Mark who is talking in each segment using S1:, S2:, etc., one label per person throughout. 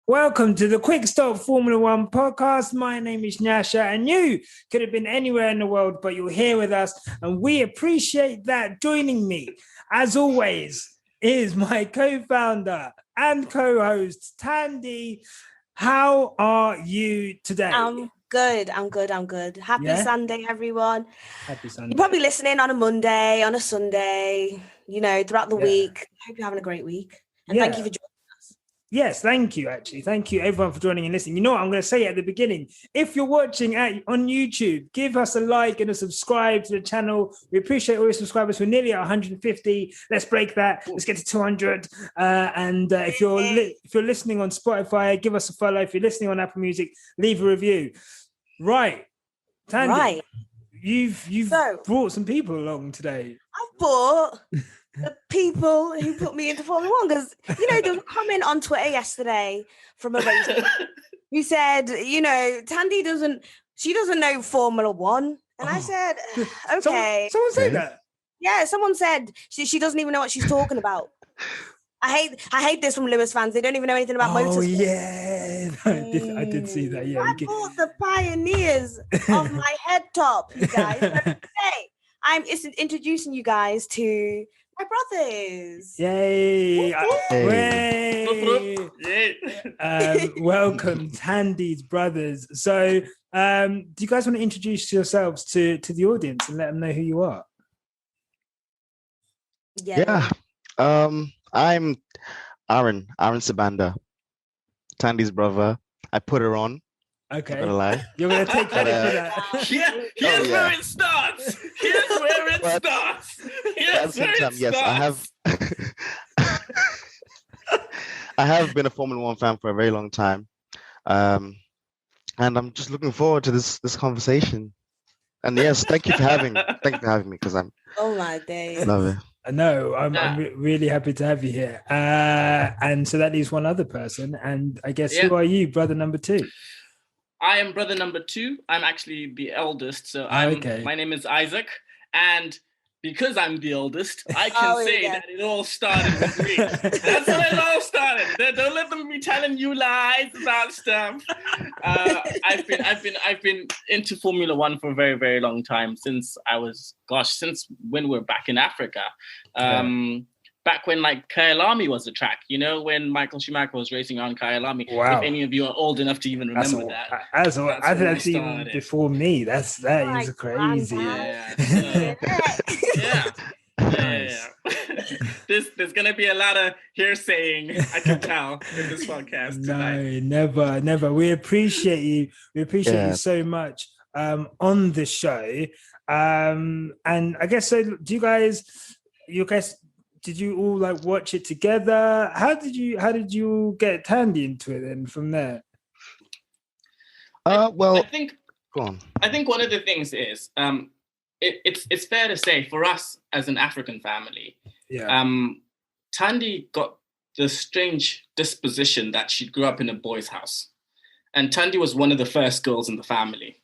S1: Welcome to the Quick Stop Formula One podcast. My name is Nyasha, and you could have been anywhere in the world, but you're here with us, and we appreciate that. Joining me, as always, is my co-founder and co-host, Thandie. How are you today?
S2: I'm good. Happy Sunday, everyone.
S1: Happy Sunday.
S2: You're probably listening on a Monday, on a Sunday, throughout the week. I hope you're having a great week. And thank you for joining us.
S1: Yes, thank you, actually. Thank you, everyone, for joining and listening. You know what I'm going to say at the beginning? If you're watching on YouTube, give us a like and a subscribe to the channel. We appreciate all your subscribers. We're nearly at 150. Let's break that. Let's get to 200. If you're listening on Spotify, give us a follow. If you're listening on Apple Music, leave a review. Right. Thandie, you've brought some people along today.
S2: I've brought the people who put me into Formula One, because there was a comment on Twitter yesterday from a racer who said, Thandie doesn't know Formula One, and I said, okay.
S1: Someone said that.
S2: Yeah, someone said she doesn't even know what she's talking about. I hate this from Lewis fans. They don't even know anything about motorsport.
S1: Oh yeah, I did see that. Yeah,
S2: I brought the pioneers of my head top, you guys. Today, I'm introducing you guys to my brothers.
S1: Yay! Welcome, Thandie's brothers. So, do you guys want to introduce yourselves to the audience and let them know who you are?
S3: Yeah. I'm Aaron Sabanda, Thandie's brother. I put her on.
S1: Okay.
S3: I'm gonna lie.
S1: You're gonna take credit for that.
S4: Here's where it starts.
S3: Yes, I have been a Formula One fan for a very long time, and I'm just looking forward to this conversation. And yes, thank you for having me. Because I'm.
S2: Oh my days.
S3: Love it.
S1: No, I'm really happy to have you here. And so that leaves one other person. And I guess who are you, brother number two?
S4: I am brother number two. I'm actually the eldest. So my name is Isaac. And because I'm the oldest, I can say that it all started with me. That's when it all started. Don't let them be telling you lies about stuff. I've been into Formula One for a very, very long time, since when we were back in Africa. Back when Kyalami was the track, when Michael Schumacher was racing on Kyalami.
S1: Wow.
S4: If any of you are old enough to even remember that.
S1: I think that's even before me. That is crazy.
S4: Yeah. There's gonna be a lot of hearsaying, I can tell, in this podcast tonight.
S1: No, never. We appreciate you. We appreciate you so much on the show. And I guess so. Do you guys? Did you all watch it together? How did you get Thandie into it then from there?
S4: I think one of the things is it's fair to say for us as an African family, Thandie got the strange disposition that she grew up in a boys' house, and Thandie was one of the first girls in the family.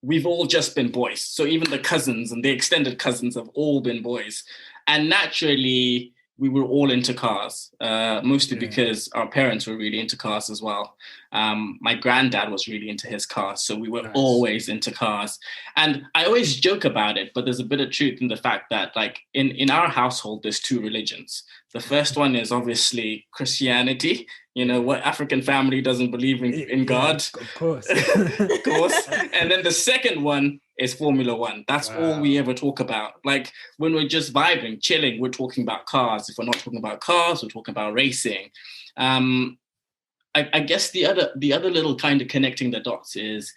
S4: We've all just been boys, so even the cousins and the extended cousins have all been boys. And naturally, we were all into cars, mostly because our parents were really into cars as well. My granddad was really into his cars, so we were always into cars. And I always joke about it, but there's a bit of truth in the fact that, in our household, there's two religions. The first one is obviously Christianity. What African family doesn't believe in God?
S1: Of course.
S4: Of course. And then the second one is Formula One. That's all we ever talk about. When we're just vibing, chilling, we're talking about cars. If we're not talking about cars, we're talking about racing. I guess the other little kind of connecting the dots is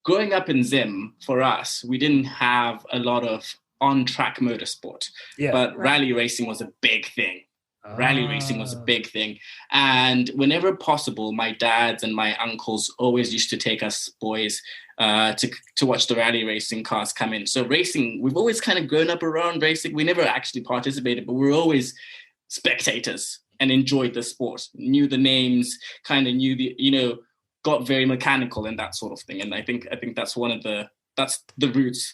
S4: growing up in Zim, for us, we didn't have a lot of on-track motorsport, but rally racing was a big thing. Rally racing was a big thing. And whenever possible, my dads and my uncles always used to take us boys to watch the rally racing cars come in. So racing, we've always kind of grown up around racing. We never actually participated, but we were always spectators and enjoyed the sport, knew the names, kind of knew got very mechanical and that sort of thing. And I think that's that's the roots.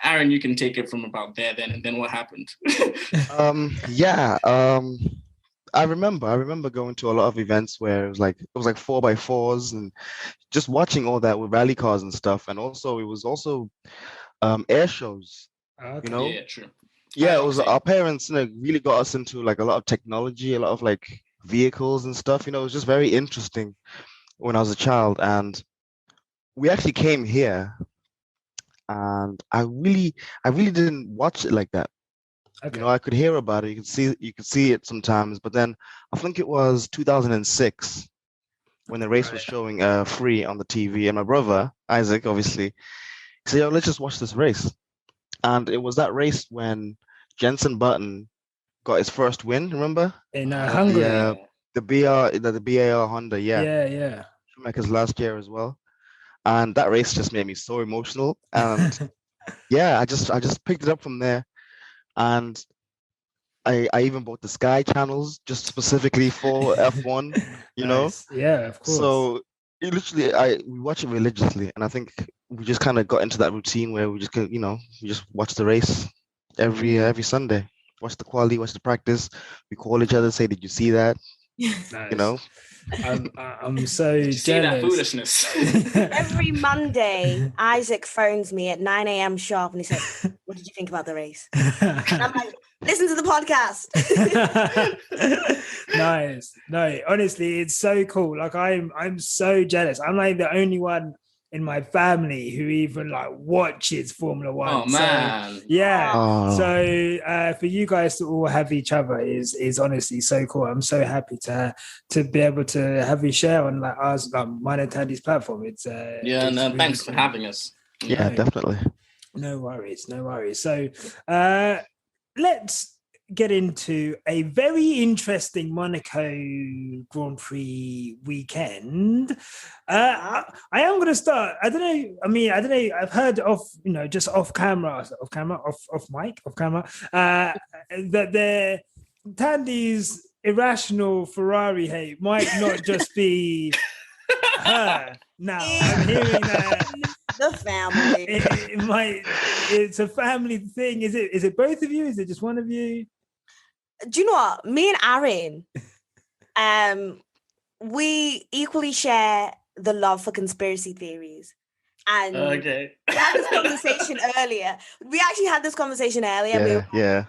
S4: Aaron, you can take it from about there then, and then what happened?
S3: I remember going to a lot of events where it was like 4x4s and just watching all that with rally cars and stuff. And also it was also air shows,
S1: Okay.
S3: you know?
S4: Yeah, true.
S3: Yeah, it was our parents, really got us into like a lot of technology, a lot of like vehicles and stuff. It was just very interesting when I was a child. And we actually came here and I really didn't watch it like that.
S1: Okay.
S3: I could hear about it. You could see it sometimes, but then I think it was 2006 when the race was showing free on the TV, and my brother Isaac, obviously, said, "Yo, let's just watch this race." And it was that race when Jenson Button got his first win. Remember?
S1: In Hungary.
S3: The BAR Honda,
S1: Yeah.
S3: Schumacher's last year as well. And that race just made me so emotional. And yeah, I just picked it up from there. And I even bought the Sky channels just specifically for F1,
S1: Nice. Yeah, of course.
S3: So we watch it religiously, and I think we just kind of got into that routine where we just we just watch the race every Sunday, watch the quality, watch the practice. We call each other, say, "Did you see that?"
S1: Nice. I'm so
S4: Did you
S1: jealous.
S4: See that foolishness?
S2: Every Monday, Isaac phones me at 9 a.m. sharp and he says, "What did you think about the race?" And I'm like, "Listen to the podcast."
S1: Nice. No, honestly, it's so cool. Like I'm so jealous. I'm like the only one in my family who even like watches Formula One.
S4: Oh man.
S1: So, yeah.
S3: Oh.
S1: So for you guys to all have each other is honestly so cool. I'm so happy to be able to have you share on like ours, like mine and Thandie's platform. It's really
S4: thanks
S1: cool.
S4: for having us.
S3: Yeah, definitely.
S1: No worries. So let's get into a very interesting Monaco Grand Prix weekend. I am going to start. I don't know. I've heard off mic, that the Thandie's irrational Ferrari hate might not just be her. Now I'm hearing that.
S2: The family.
S1: It's a family thing. Is it both of you? Is it just one of you?
S2: Do you know what? Me and Aaron, we equally share the love for conspiracy theories. And
S4: okay.
S2: We had this conversation earlier. We actually had this conversation earlier.
S3: Yeah.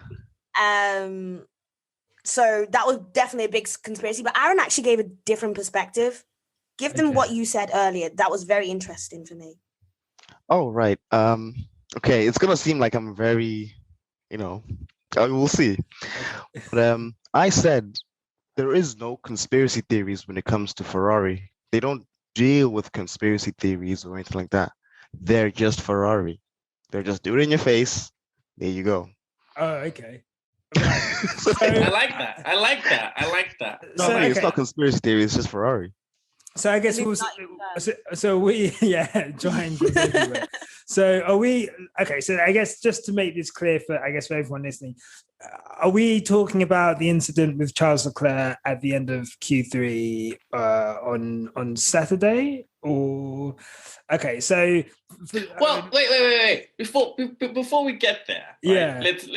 S2: So that was definitely a big conspiracy. But Aaron actually gave a different perspective. Give them what you said earlier. That was very interesting for me.
S3: Oh, right. Okay, it's gonna seem like I'm very, we'll see. But I said there is no conspiracy theories when it comes to Ferrari. They don't deal with conspiracy theories or anything like that. They're just Ferrari. They're just do it in your face. There you go.
S1: Oh, okay.
S4: I like that.
S3: It's not conspiracy theory. It's just Ferrari.
S1: So I guess we triangles everywhere. So are we okay? So I guess just to make this clear for everyone listening, are we talking about the incident with Charles Leclerc at the end of Q3 on Saturday, or okay? So
S4: wait. Before we get there, right?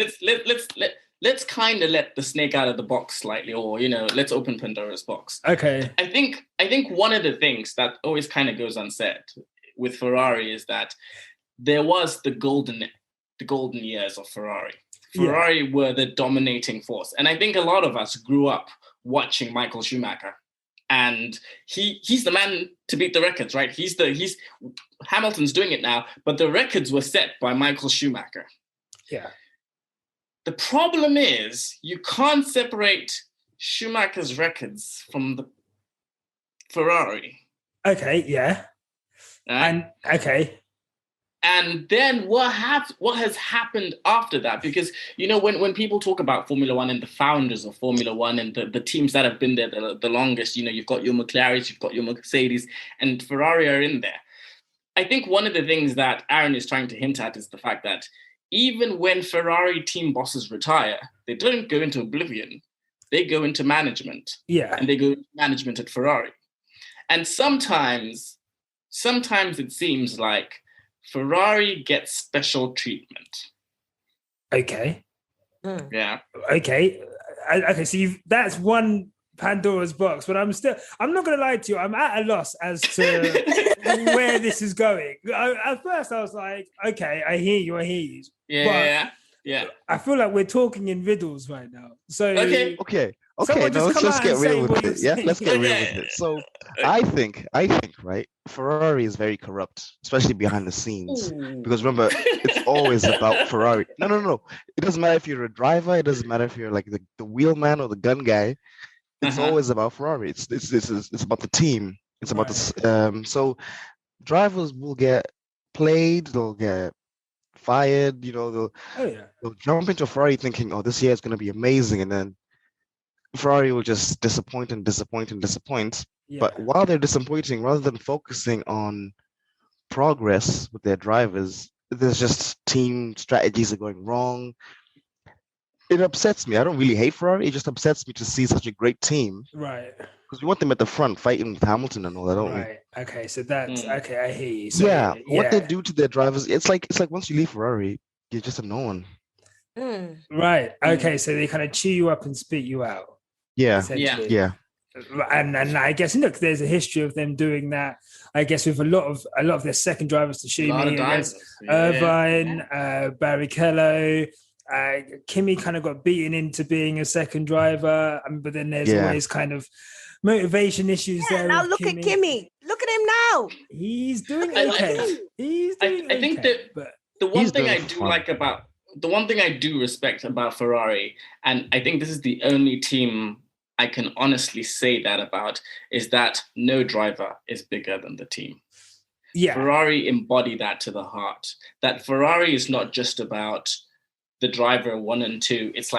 S4: Let's kind of let the snake out of the box slightly, or let's open Pandora's box.
S1: Okay.
S4: I think one of the things that always kind of goes unsaid with Ferrari is that there was the golden years of Ferrari. Ferrari were the dominating force, and I think a lot of us grew up watching Michael Schumacher, and he's the man to beat the records, right? He's Hamilton's doing it now, but the records were set by Michael Schumacher.
S1: Yeah.
S4: The problem is you can't separate Schumacher's records from the Ferrari.
S1: Okay, yeah.
S4: Right? And then what has happened after that? Because, when people talk about Formula One and the founders of Formula One and the teams that have been there the longest, you've got your McLarens, you've got your Mercedes, and Ferrari are in there. I think one of the things that Aaron is trying to hint at is the fact that even when Ferrari team bosses retire, they don't go into oblivion. They go into management.
S1: Yeah.
S4: And they go into management at Ferrari. And sometimes it seems like Ferrari gets special treatment.
S1: Okay.
S4: Yeah.
S1: Okay. Okay, so that's one Pandora's box, but I'm not going to lie to you. I'm at a loss as to where this is going. At first, I was like, okay, I hear you.
S4: Yeah.
S1: I feel like we're talking in riddles right now. So
S3: okay. No, let's get real with it. Yeah, let's get real with it. So I think, right, Ferrari is very corrupt, especially behind the scenes. Because remember, it's always about Ferrari. No. It doesn't matter if you're a driver. It doesn't matter if you're like the wheelman or the gun guy. It's always about Ferrari. It's about the team. It's about so drivers will get played. They'll get fired. They'll jump into Ferrari thinking, oh, this year is going to be amazing, and then Ferrari will just disappoint. Yeah. But while they're disappointing, rather than focusing on progress with their drivers, there's just team strategies are going wrong. It upsets me. I don't really hate Ferrari. It just upsets me to see such a great team.
S1: Right.
S3: Because we want them at the front fighting with Hamilton and all that, don't we?
S1: Right. Okay. So that's okay. I hear you. So,
S3: what they do to their drivers, it's like once you leave Ferrari, you're just a no one.
S1: Right. Okay. So they kind of chew you up and spit you out.
S3: Yeah.
S1: And I guess there's a history of them doing that. I guess with a lot of their second drivers to Schumi, Irvine, Barrichello. Kimi kind of got beaten into being a second driver, but then there's always kind of motivation issues there.
S2: Now look at Kimi. Look at him now.
S1: He's doing okay.
S4: I think that the one thing I do respect about Ferrari, and I think this is the only team I can honestly say that about, is that no driver is bigger than the team.
S1: Yeah.
S4: Ferrari embody that to the heart. That Ferrari is not just about the driver 1 and 2, it's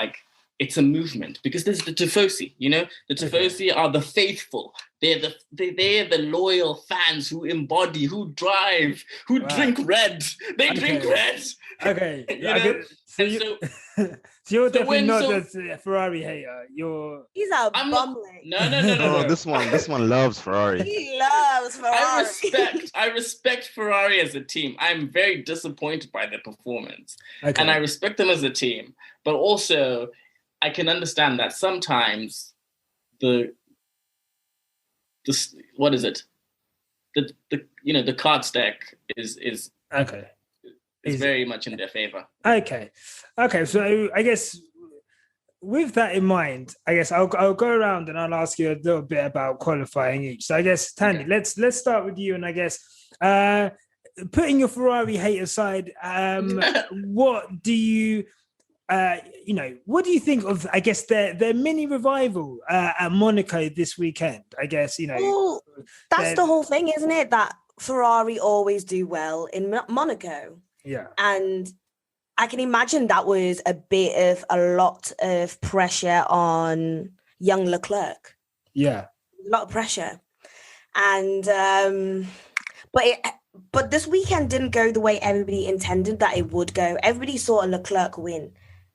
S4: a movement, because there's the Tifosi, the Tifosi are the faithful. They're the loyal fans who embody, who drive, who drink red. They drink red.
S1: Okay. So you're definitely not a Ferrari hater.
S2: He's a bumbling.
S4: No.
S3: This one loves Ferrari.
S2: He loves Ferrari.
S4: I respect Ferrari as a team. I'm very disappointed by their performance. Okay. And I respect them as a team. But also, I can understand that sometimes the card stack is
S1: okay.
S4: Is very much in their favor.
S1: Okay. So I guess with that in mind, I guess I'll go around and I'll ask you a little bit about qualifying each. So I guess Thandie, let's start with you, and I guess putting your Ferrari hate aside, what do you what do you think of, I guess, their mini revival at Monaco this weekend? I guess
S2: Well, that's the whole thing, isn't it? That Ferrari always do well in Monaco.
S1: Yeah. And
S2: I can imagine that was a lot of pressure on young Leclerc.
S1: Yeah.
S2: A lot of pressure. And but this weekend didn't go the way everybody intended that it would go. Everybody saw a Leclerc win.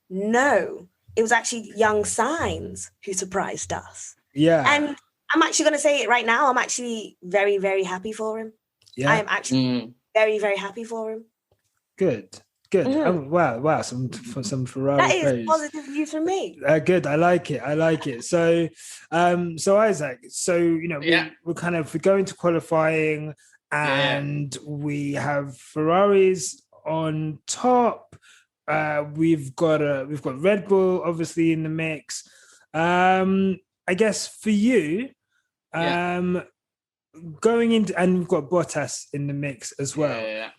S2: No, it was actually young Sainz who surprised us.
S1: Yeah.
S2: And I'm actually going to say it right now. I'm actually very, very happy for him.
S1: Yeah.
S2: I am actually very, very happy for him.
S1: Good. Mm-hmm. Oh, wow. Some Ferrari.
S2: That is positive news for me.
S1: Good. I like it. So, Isaac. So we're going to qualifying, and we have Ferraris on top. We've got Red Bull obviously in the mix. I guess for you, going into, and we've got Bottas in the mix as well.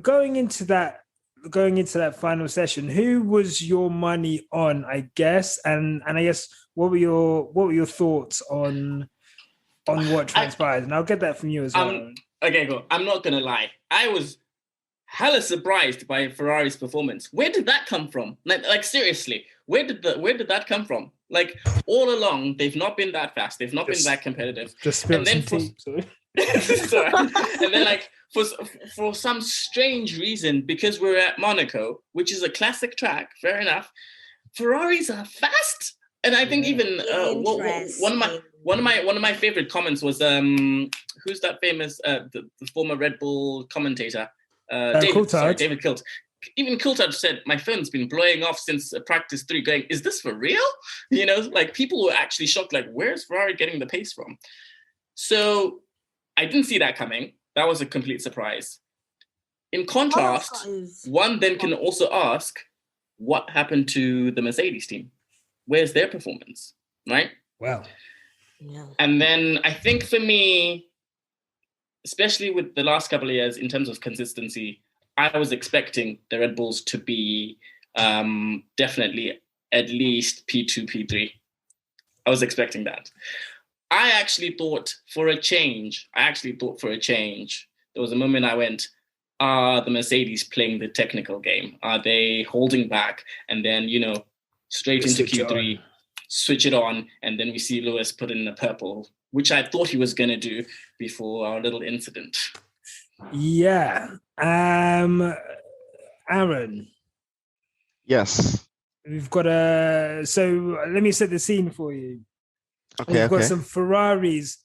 S1: Going into that final session, who was your money on, I guess, and I guess what were your thoughts on what transpired? And I'll get that from you as well.
S4: Okay, cool. I'm not gonna lie, I was hella surprised by Ferrari's performance. Where did that come from? Like seriously, where did that come from? Like all along, they've not been that fast. They've not been that competitive.
S1: And
S4: then like for some strange reason, because we're at Monaco, which is a classic track, fair enough, Ferraris are fast. And I think even one of my favorite comments was who's that famous the former Red Bull commentator? David Coulthard. even Coulthard said, my phone's been blowing off since practice 3 going, is this for real? You know, like people were actually shocked, like, where's Ferrari getting the pace from? So I didn't see that coming. That was a complete surprise. In contrast, one then can also ask, what happened to the Mercedes team? Where's their performance, right?
S1: Wow.
S2: Yeah.
S4: And then I think for me, especially with the last couple of years in terms of consistency, I was expecting the Red Bulls to be definitely at least P2, P3. I was expecting that. I actually thought for a change, there was a moment I went, are the Mercedes playing the technical game? Are they holding back? And then, you know, straight into Q3, switch it on, and then we see Lewis put in the purple, which I thought he was going to do before our little incident.
S1: Yeah. Aaron.
S3: Yes.
S1: We've got so let me set the scene for you.
S3: Okay,
S1: We've got some Ferraris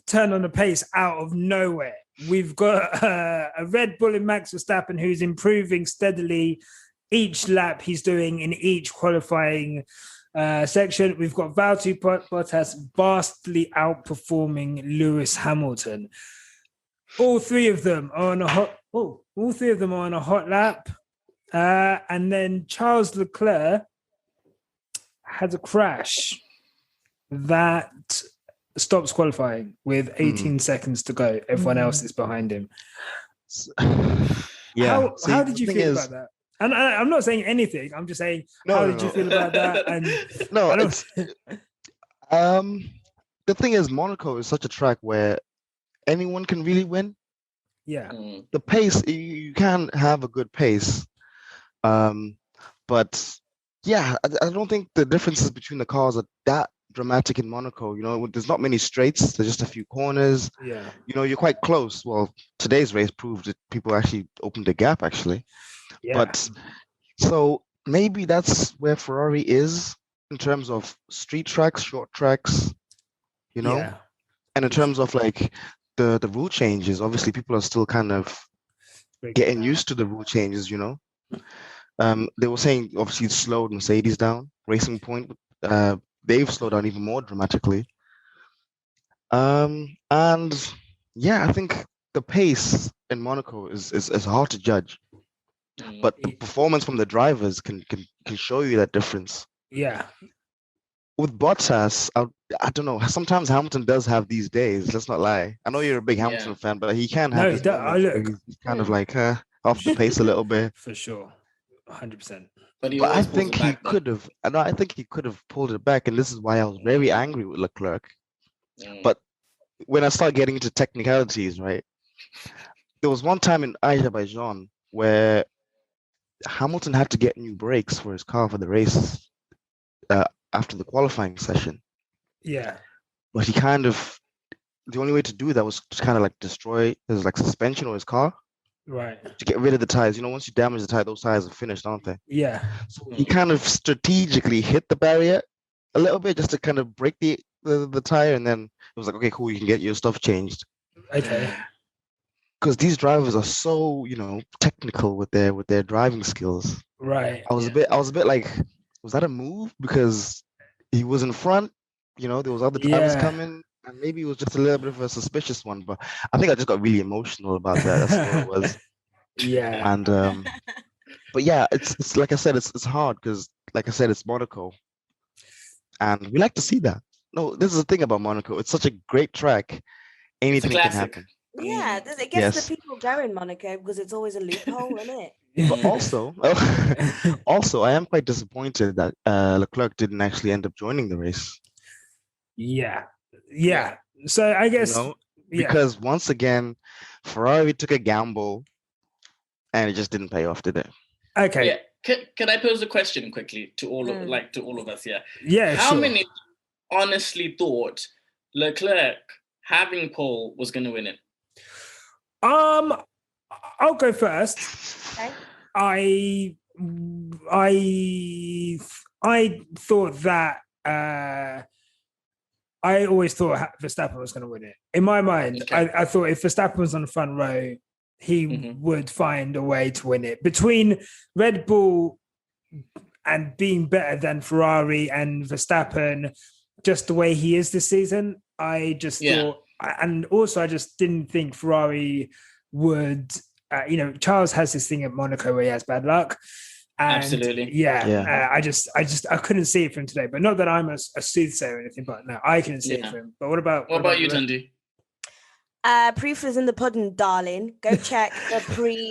S1: turn on the pace out of nowhere. We've got a Red Bull in Max Verstappen who's improving steadily each lap he's doing in each qualifying section. We've got Valtteri Bottas vastly outperforming Lewis Hamilton. All three of them are on a hot lap. And then Charles Leclerc has a crash that stops qualifying with 18 seconds to go. Everyone else is behind him.
S3: Yeah.
S1: How did you feel about that? And I'm not saying anything. I'm just saying, how did you feel about that? And
S3: the thing is, Monaco is such a track where anyone can really win.
S1: Yeah.
S3: The pace, you can have a good pace. But yeah, I don't think the differences between the cars are that dramatic in Monaco. You know, there's not many straights. There's just a few corners.
S1: Yeah.
S3: You know, you're quite close. Well, today's race proved that people actually opened the gap, actually.
S1: Yeah.
S3: But so maybe that's where Ferrari is in terms of street tracks, short tracks, you know?
S1: Yeah.
S3: And in terms of like the rule changes, obviously people are still kind of getting used to the rule changes, you know? They were saying obviously it slowed Mercedes down. Racing Point, they've slowed down even more dramatically. And yeah, I think the pace in Monaco is hard to judge. But the performance from the drivers can show you that difference.
S1: Yeah.
S3: With Bottas, I don't know. Sometimes Hamilton does have these days. Let's not lie. I know you're a big Hamilton fan, but he can have. He's kind of like off the pace a little bit.
S1: For sure, 100%.
S3: But I think he could have. I think he could have pulled it back, and this is why I was very angry with Leclerc. But when I start getting into technicalities, right? There was one time in Azerbaijan where Hamilton had to get new brakes for his car for the race after the qualifying session.
S1: Yeah.
S3: But he the only way to do that was to kind of like destroy his like suspension or his car.
S1: Right.
S3: To get rid of the tires. You know, once you damage the tire, those tires are finished, aren't they?
S1: Yeah.
S3: So he kind of strategically hit the barrier a little bit just to kind of break the tire, and then it was like, okay, cool, you can get your stuff changed.
S1: Okay.
S3: Because these drivers are so, you know, technical with their driving skills.
S1: Right.
S3: I was a bit like, was that a move? Because he was in front, you know, there was other drivers coming, and maybe it was just a little bit of a suspicious one. But I think I just got really emotional about that. That's what it was.
S1: Yeah.
S3: And but yeah, it's like I said, it's hard because, like I said, it's Monaco, and we like to see that. No, this is the thing about Monaco. It's such a great track. Anything can happen.
S2: Yeah, it gets the people going, Monaco, because it's always a loophole, isn't it?
S3: But also, I am quite disappointed that Leclerc didn't actually end up joining the race.
S1: Yeah. So I guess
S3: because once again, Ferrari took a gamble, and it just didn't pay off, did it?
S1: Okay.
S4: Yeah. Can I pose a question quickly to all of us? Yeah.
S1: Yeah.
S4: How many honestly thought Leclerc having pole was going to win it?
S1: I'll go first.
S2: Okay.
S1: I thought that I always thought Verstappen was going to win it. In my mind, I thought if Verstappen was on the front row, he would find a way to win it. Between Red Bull and being better than Ferrari and Verstappen, just the way he is this season, I just thought, and also I just didn't think Ferrari would, Charles has this thing at Monaco where he has bad luck. And
S4: absolutely.
S1: I couldn't see it from today, but not that I'm a soothsayer or anything, but no, I couldn't see it from him. But what about
S4: you, Thandie?
S2: Proof is in the pudding, darling. Go check the pre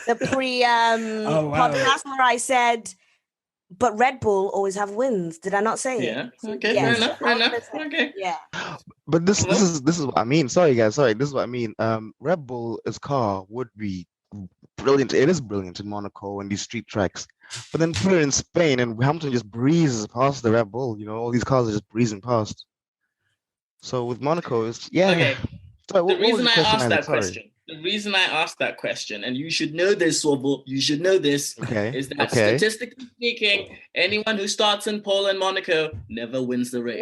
S2: podcast where I said, but Red Bull always have wins. Did I not say it?
S4: Yeah. Okay. Yes. Fair enough. Okay.
S2: Yeah.
S3: But this is what I mean. Sorry, guys. Sorry. This is what I mean. Red Bull's car would be brilliant. It is brilliant in Monaco and these street tracks. But then put it in Spain and Hamilton just breezes past the Red Bull. All these cars are just breezing past. So with Monaco, it's
S4: Okay. Sorry, the reason I asked that question, and you should know this, Swabble, is that statistically speaking, anyone who starts in pole in Monaco never wins the race.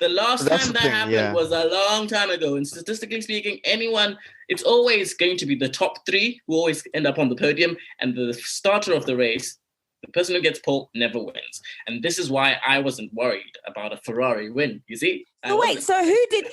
S4: The last time that happened was a long time ago. And statistically speaking, it's always going to be the top three who always end up on the podium, and the starter of the race, the person who gets pole, never wins. And this is why I wasn't worried about a Ferrari win, you see?
S2: Who did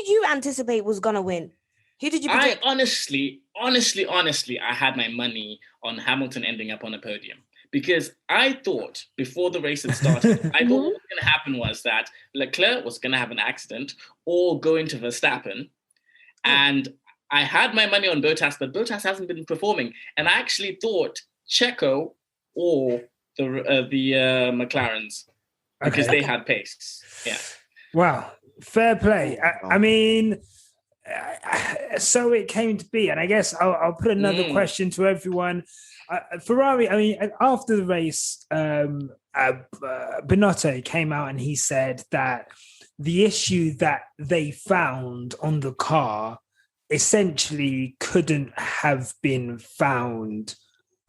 S2: you anticipate was going to win? Who did you predict?
S4: I honestly, I had my money on Hamilton ending up on a podium. Because I thought before the race had started, what was going to happen was that Leclerc was going to have an accident or go into Verstappen. And I had my money on Bottas, but Bottas hasn't been performing. And I actually thought Checo or the McLarens, because they had pace. Yeah.
S1: Wow. Fair play. I mean, so it came to be. And I guess I'll put another question to everyone. Ferrari, I mean, after the race, Binotto came out and he said that the issue that they found on the car essentially couldn't have been found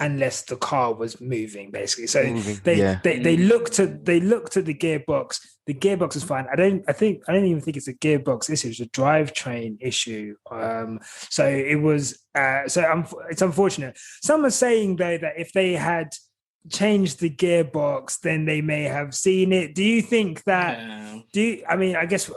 S1: unless the car was moving, basically. So they looked at the gearbox. The gearbox was fine. I don't even think it's a gearbox issue. It's a drivetrain issue. So it was. It's unfortunate. Some are saying though that if they had changed the gearbox, then they may have seen it. Do you think that? I guess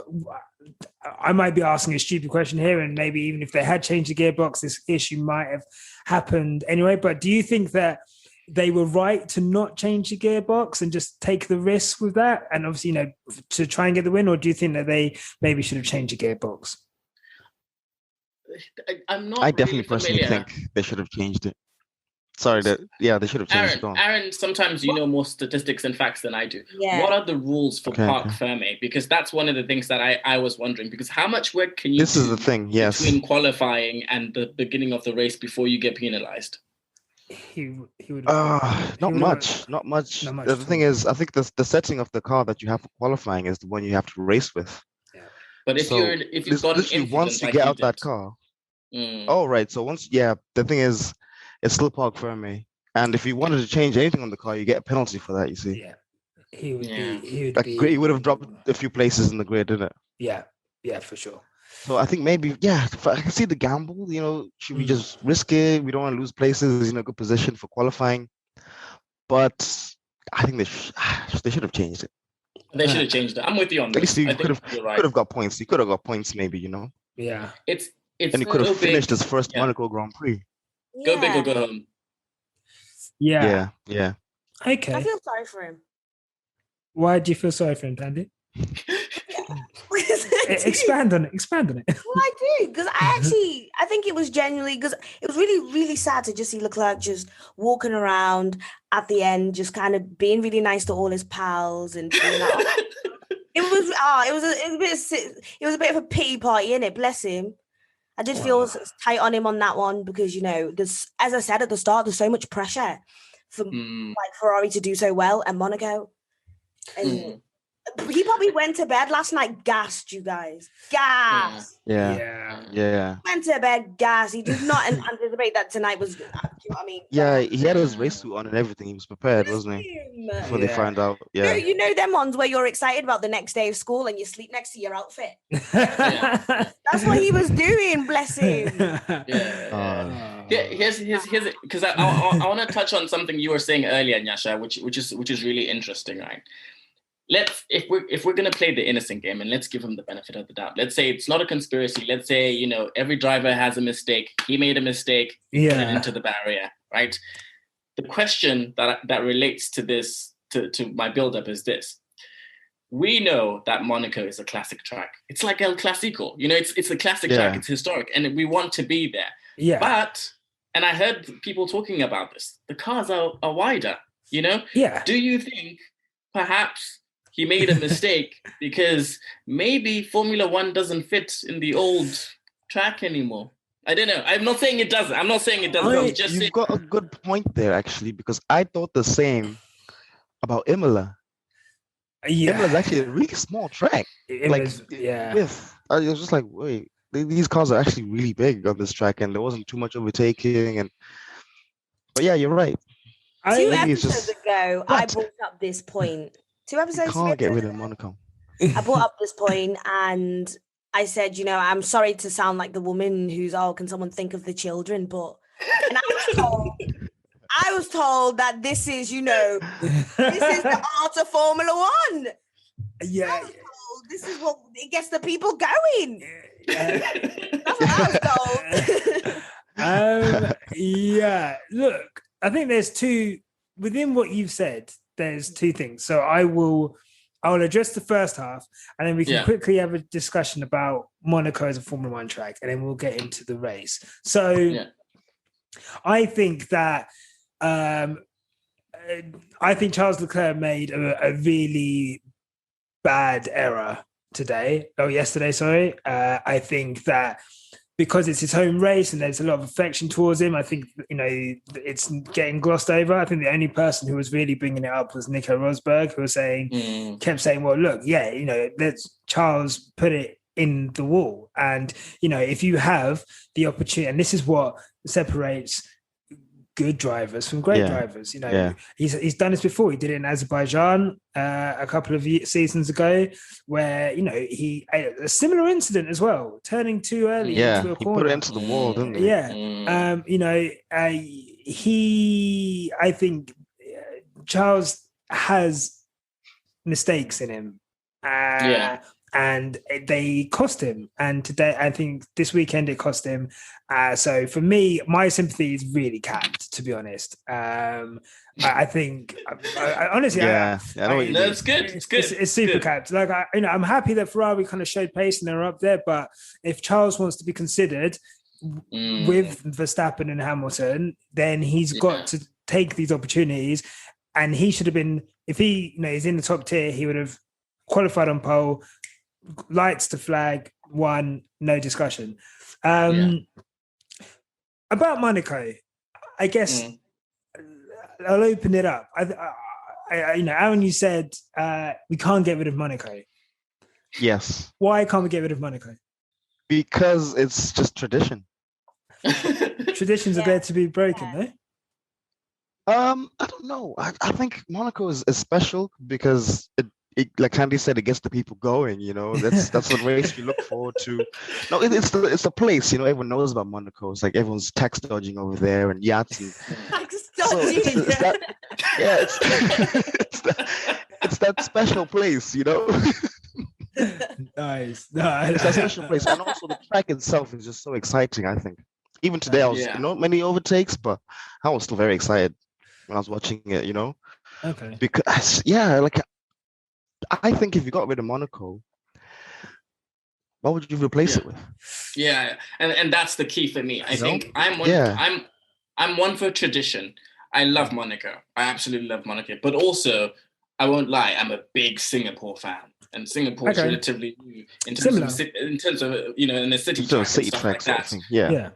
S1: I might be asking a stupid question here, and maybe even if they had changed the gearbox, this issue might have happened anyway. But do you think that they were right to not change the gearbox and just take the risk with that, and obviously, to try and get the win, or do you think that they maybe should have changed the gearbox?
S3: I definitely personally think they should have changed it. Sorry, they should have changed it.
S4: Aaron, sometimes you know more statistics and facts than I do. Yeah. What are the rules for Parc Fermé? Because that's one of the things that I was wondering. Because how much work can you do
S3: is the thing,
S4: between qualifying and the beginning of the race before you get penalized?
S1: He would.
S3: Not much. The thing is, I think the setting of the car that you have for qualifying is the one you have to race with.
S4: Yeah. But if you've got an incident,
S3: once you get out that car. Oh right. So once the thing is, it's still Parc Fermé, and if you wanted to change anything on the car, you get a penalty for that. You see?
S1: Yeah, he
S3: would have dropped a few places in the grid, didn't it?
S1: Yeah, for sure.
S3: So I think maybe I can see the gamble. Should we just risk it? We don't want to lose places. In a good position for qualifying, but I think they should have changed it.
S4: They should have changed it. I'm with you on this.
S3: At least you could have got points. You could have got points, maybe.
S1: Yeah.
S4: It's
S3: and you could have finished his first Monaco Grand Prix.
S4: Go big or go home.
S1: Yeah.
S3: Okay.
S2: I feel sorry for him.
S1: Why do you feel sorry for him, Thandie? Expand on it.
S2: Well, I do, because I think it was genuinely, because it was really, really sad to just see Leclerc just walking around at the end, just kind of being really nice to all his pals and doing that. It was a bit of a pity party, innit? Bless him. I did feel tight on him on that one because, as I said at the start, there's so much pressure for Ferrari to do so well at Monaco. And He probably went to bed last night gassed, you guys. Gassed.
S3: Yeah.
S2: Went to bed gassed. He did not anticipate that tonight was good. Do you know what I mean?
S3: Yeah, he had his race suit on and everything. He was prepared, wasn't he? Before they find out. Yeah.
S2: You know them ones where you're excited about the next day of school and you sleep next to your outfit. That's what he was doing, bless him.
S4: Here's because I want to touch on something you were saying earlier, Nyasha, which is really interesting, right? If we're gonna play the innocent game and let's give him the benefit of the doubt. Let's say it's not a conspiracy. Let's say every driver has a mistake. He made a mistake. Put it into the barrier, right? The question that relates to this to my build-up is this. We know that Monaco is a classic track. It's like El Clasico. It's a classic track. It's historic, and we want to be there.
S1: Yeah.
S4: But and I heard people talking about this. The cars are wider.
S1: Yeah.
S4: Do you think perhaps he made a mistake because maybe Formula One doesn't fit in the old track anymore? I don't know. I'm not saying it doesn't.
S3: You've got a good point there, actually, because I thought the same about Imola.
S1: Yeah.
S3: Imola's actually a really small track. I was just like, wait, these cars are actually really big on this track, and there wasn't too much overtaking. But yeah, you're right.
S2: 2 episodes ago, I brought up this point. 2 episodes ago,
S3: can't get rid of Monaco.
S2: I brought up this point and I said, I'm sorry to sound like the woman who's, can someone think of the children? But and I was told that this is, this is the art of Formula One.
S1: Yeah.
S2: This is what it gets the people going. That's what I was told.
S1: Look, I think there's two within what you've said. There's two things. So I will address the first half, and then we can quickly have a discussion about Monaco as a Formula One track, and then we'll get into the race. So I think that I think Charles Leclerc made a really bad error yesterday. Sorry. I think that because it's his home race and there's a lot of affection towards him, I think, it's getting glossed over. I think the only person who was really bringing it up was Nico Rosberg, who kept saying, well, look, let's Charles put it in the wall. And, if you have the opportunity, and this is what separates good drivers from great drivers. He's done this before. He did it in Azerbaijan a couple of seasons ago, where he a similar incident as well, turning too early into a corner.
S3: He put it into the wall, didn't he?
S1: I think Charles has mistakes in him. And they cost him. And today, I think this weekend it cost him. So for me, my sympathy is really capped, to be honest. I think, honestly,
S4: it's good. It's good.
S1: It's super capped. Like, I'm happy that Ferrari kind of showed pace and they're up there. But if Charles wants to be considered with Verstappen and Hamilton, then he's got to take these opportunities. And he should have been, if he is in the top tier, he would have qualified on pole, lights to flag, won, no discussion. About Monaco, I guess I'll open it up. Aaron, you said we can't get rid of Monaco.
S3: Yes.
S1: Why can't we get rid of Monaco?
S3: Because it's just tradition.
S1: Traditions are there to be broken, no?
S3: I don't know. I think Monaco is special because it, like Thandie said, it gets the people going. That's the race we look forward to. No, it's a place. Everyone knows about Monaco. It's like everyone's tax dodging over there and yachts.
S2: Tax dodging.
S3: It's that special place.
S1: Nice.
S3: It's a special place, and also the track itself is just so exciting. I think even today I was not many overtakes, but I was still very excited when I was watching it.
S1: Okay.
S3: Because I think if you got rid of Monaco, what would you replace it with?
S4: Yeah, and that's the key for me. I think I'm one for tradition. I love Monaco. I absolutely love Monaco. But also, I won't lie, I'm a big Singapore fan. And Singapore is relatively new in terms of in the city track and stuff like that.
S3: Yeah.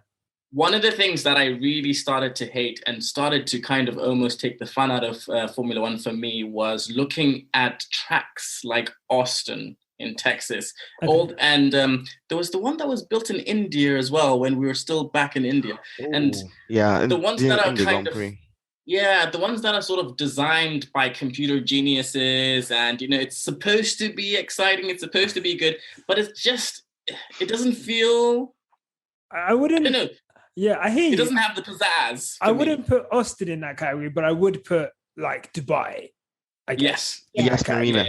S4: one of the things that I really started to hate and started to kind of almost take the fun out of Formula One for me was looking at tracks like Austin in Texas.
S1: Okay.
S4: There was the one that was built in India as well when we were still back in India. And the ones that are kind of... Yeah, the ones that are sort of designed by computer geniuses and, it's supposed to be exciting, it's supposed to be good, but it doesn't feel...
S1: I wouldn't... know. Yeah, I hear you.
S4: It doesn't have the pizzazz.
S1: I wouldn't put Austin in that category, but I would put like Dubai, I guess.
S3: Yes, Marina.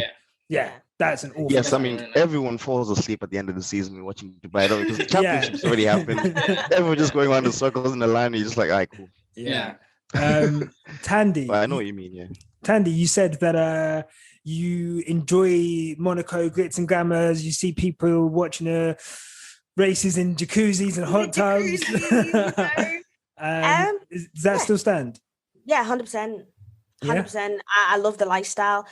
S1: Yeah, that's an awful...
S3: Yes, I mean, everyone falls asleep at the end of the season watching Dubai, because the championships already happened. Everyone just going around in circles in the line, and you're just like, all right, cool.
S1: Yeah. Thandie.
S3: I know what you mean, yeah.
S1: Thandie, you said that you enjoy Monaco glitz and glamours. You see people watching races in jacuzzis and hot tubs. Does that still stand?
S2: Yeah, 100%. 100%. I love the lifestyle.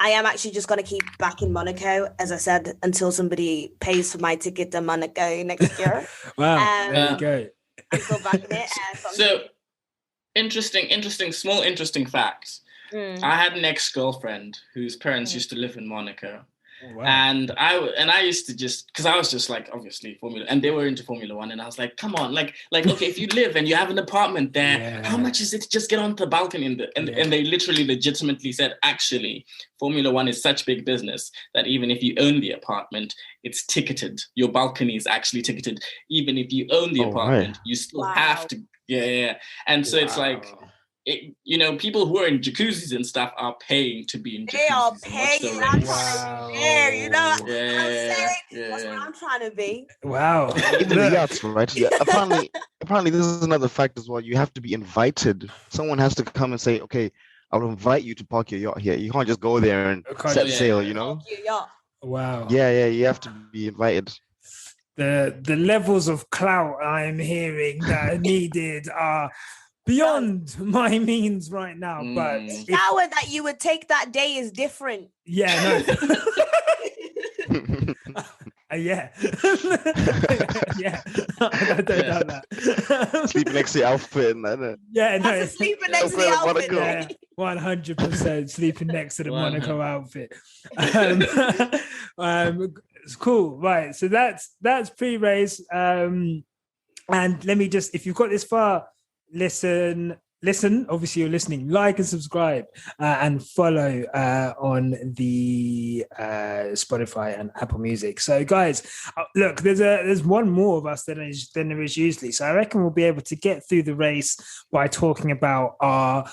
S2: I am actually just going to keep back in Monaco, as I said, until somebody pays for my ticket to Monaco next year.
S1: Wow, there you go.
S2: I'm still back in it.
S4: So, interesting facts. I had an ex-girlfriend whose parents used to live in Monaco. Oh, wow. And I used to just, because I was just like, obviously Formula, and they were into Formula One, and I was like, come on, like okay, if you live and you have an apartment there, how much is it to just get onto the balcony? And they literally legitimately said, actually, Formula One is such big business that even if you own the apartment, it's ticketed. Your balcony is actually ticketed. Even if you own the apartment, you still have to. And so it's like, people who are in jacuzzis and stuff are paying to be in jacuzzis.
S2: They are paying. I'm trying to be there, That's what I'm trying to be.
S1: Wow.
S3: Even the yachts, right? Yeah. Apparently, this is another fact as well. You have to be invited. Someone has to come and say, okay, I'll invite you to park your yacht here. You can't just go there and set sail,
S1: Wow.
S3: Yeah, you have to be invited.
S1: The levels of clout I'm hearing that are needed are beyond my means right now. But
S2: the hour that you would take that day is different.
S1: Yeah, no. Yeah. Yeah. I don't doubt that.
S3: Sleeping next to the outfit and that.
S2: Yeah, no. Sleeping next to the outfit.
S1: Yeah, 100% sleeping next to the Monaco outfit. It's cool. Right. So that's pre-race. And let me just, if you've got this far, listen, obviously you're listening, like and subscribe and follow on the Spotify and Apple Music. So guys, look, there's one more of us than there is usually, so I reckon we'll be able to get through the race by talking about our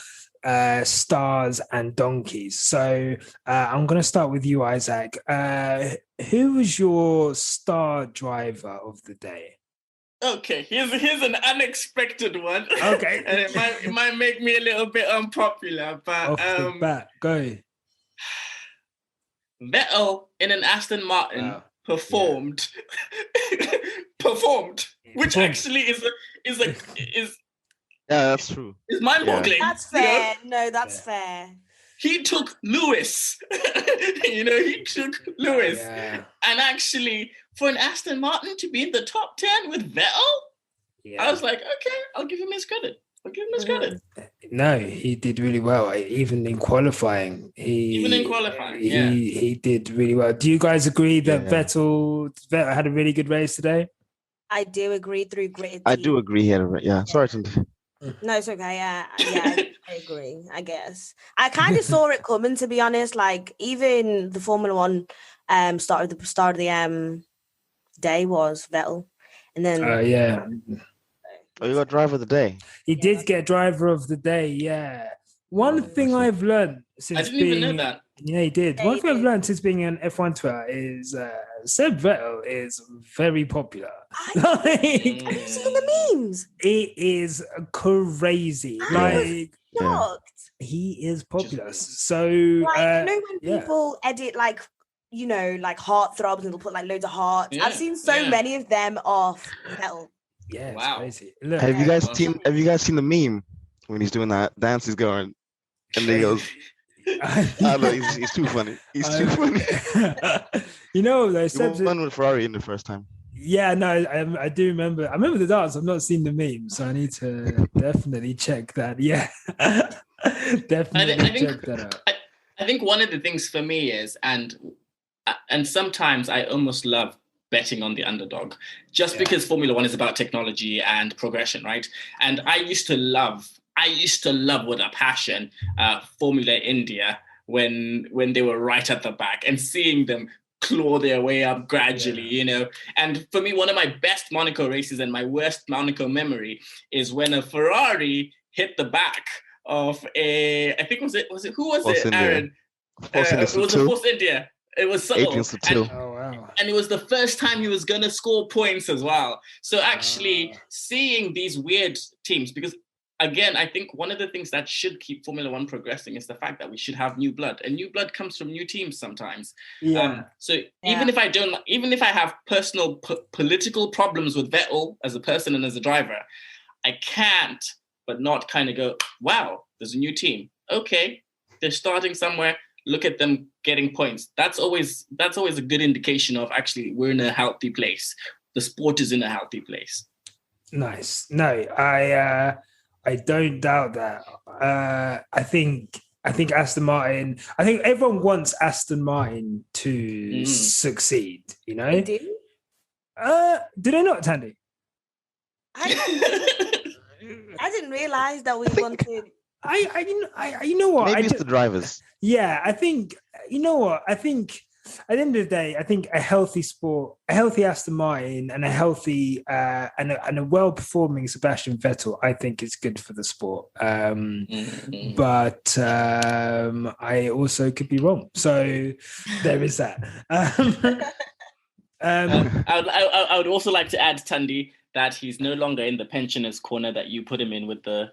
S1: stars and donkeys. So I'm going to start with you, Isaac. Who was your star driver of the day?
S4: Okay, here's an unexpected one.
S1: Okay.
S4: And it might make me a little bit unpopular, but
S1: off the bat, go.
S4: Vettel in an Aston Martin performed, which actually is
S3: that's true.
S4: It's mind-boggling.
S2: That's fair. No, that's fair.
S4: He took Lewis. He took Lewis. Yeah. And actually, for an Aston Martin to be in the top 10 with Vettel, I was like, okay, I'll give him his credit.
S1: No, he did really well. Even in qualifying, he did really well. Do you guys agree that Vettel had a really good race today?
S2: I do agree through gritted.
S3: I do agree here. Yeah, sorry, Thandie.
S2: No, it's okay. Yeah, I agree. I guess I kind of saw it coming, to be honest. Like even the Formula One start of the day was Vettel, and then
S3: Oh, you got driver of the day.
S1: He did get driver of the day. Yeah. One thing I've learned since
S4: I didn't even know that.
S1: Yeah, he did. One thing I've learned since being an F1 Twitter is Seb Vettel is very popular.
S2: Have you seen the memes?
S1: It is crazy.
S2: Shocked.
S1: He is popular. So
S2: when people edit like heartthrobs and they'll put like loads of hearts. I've seen so many of them off Vettel.
S1: Yeah, it's crazy. Look,
S3: have you guys seen the meme when he's doing that dance? He's going, and then he goes, he's too funny. He's too funny.
S1: Though,
S3: he won with Ferrari in the first time.
S1: Yeah, no, I do remember. I remember the dance. I've not seen the meme, so I need to definitely check that. Yeah, definitely check that out.
S4: I think one of the things for me is, and sometimes I almost love betting on the underdog, just because Formula One is about technology and progression, right? And I used to love with a passion Formula India when they were right at the back and seeing them claw their way up gradually, you know. And for me, one of my best Monaco races and my worst Monaco memory is when a Ferrari hit the back of a, I think was it who was
S3: Force
S4: it,
S3: India.
S4: Aaron? It was a Force India. It was subtle. And it was the first time he was going to score points as well. So actually seeing these weird teams, because again, I think one of the things that should keep Formula One progressing is the fact that we should have new blood, and new blood comes from new teams sometimes. Even if I have personal political problems with Vettel as a person and as a driver, I can't but not kind of go, wow, there's a new team. Okay, they're starting somewhere. Look at them getting points. That's always a good indication of actually we're in a healthy place. The sport is in a healthy place.
S1: Nice. No, I don't doubt that. I think Aston Martin. I think everyone wants Aston Martin to succeed. You know?
S2: Do
S1: they not, Thandie?
S2: I didn't realize that we wanted.
S1: You know what?
S3: Maybe it's the drivers.
S1: Yeah, I think, you know what? I think at the end of the day, I think a healthy sport, a healthy Aston Martin and a healthy and a well-performing Sebastian Vettel, I think is good for the sport. But I also could be wrong. So there is that.
S4: I would also like to add, Thandie, that he's no longer in the pensioners' corner that you put him in with the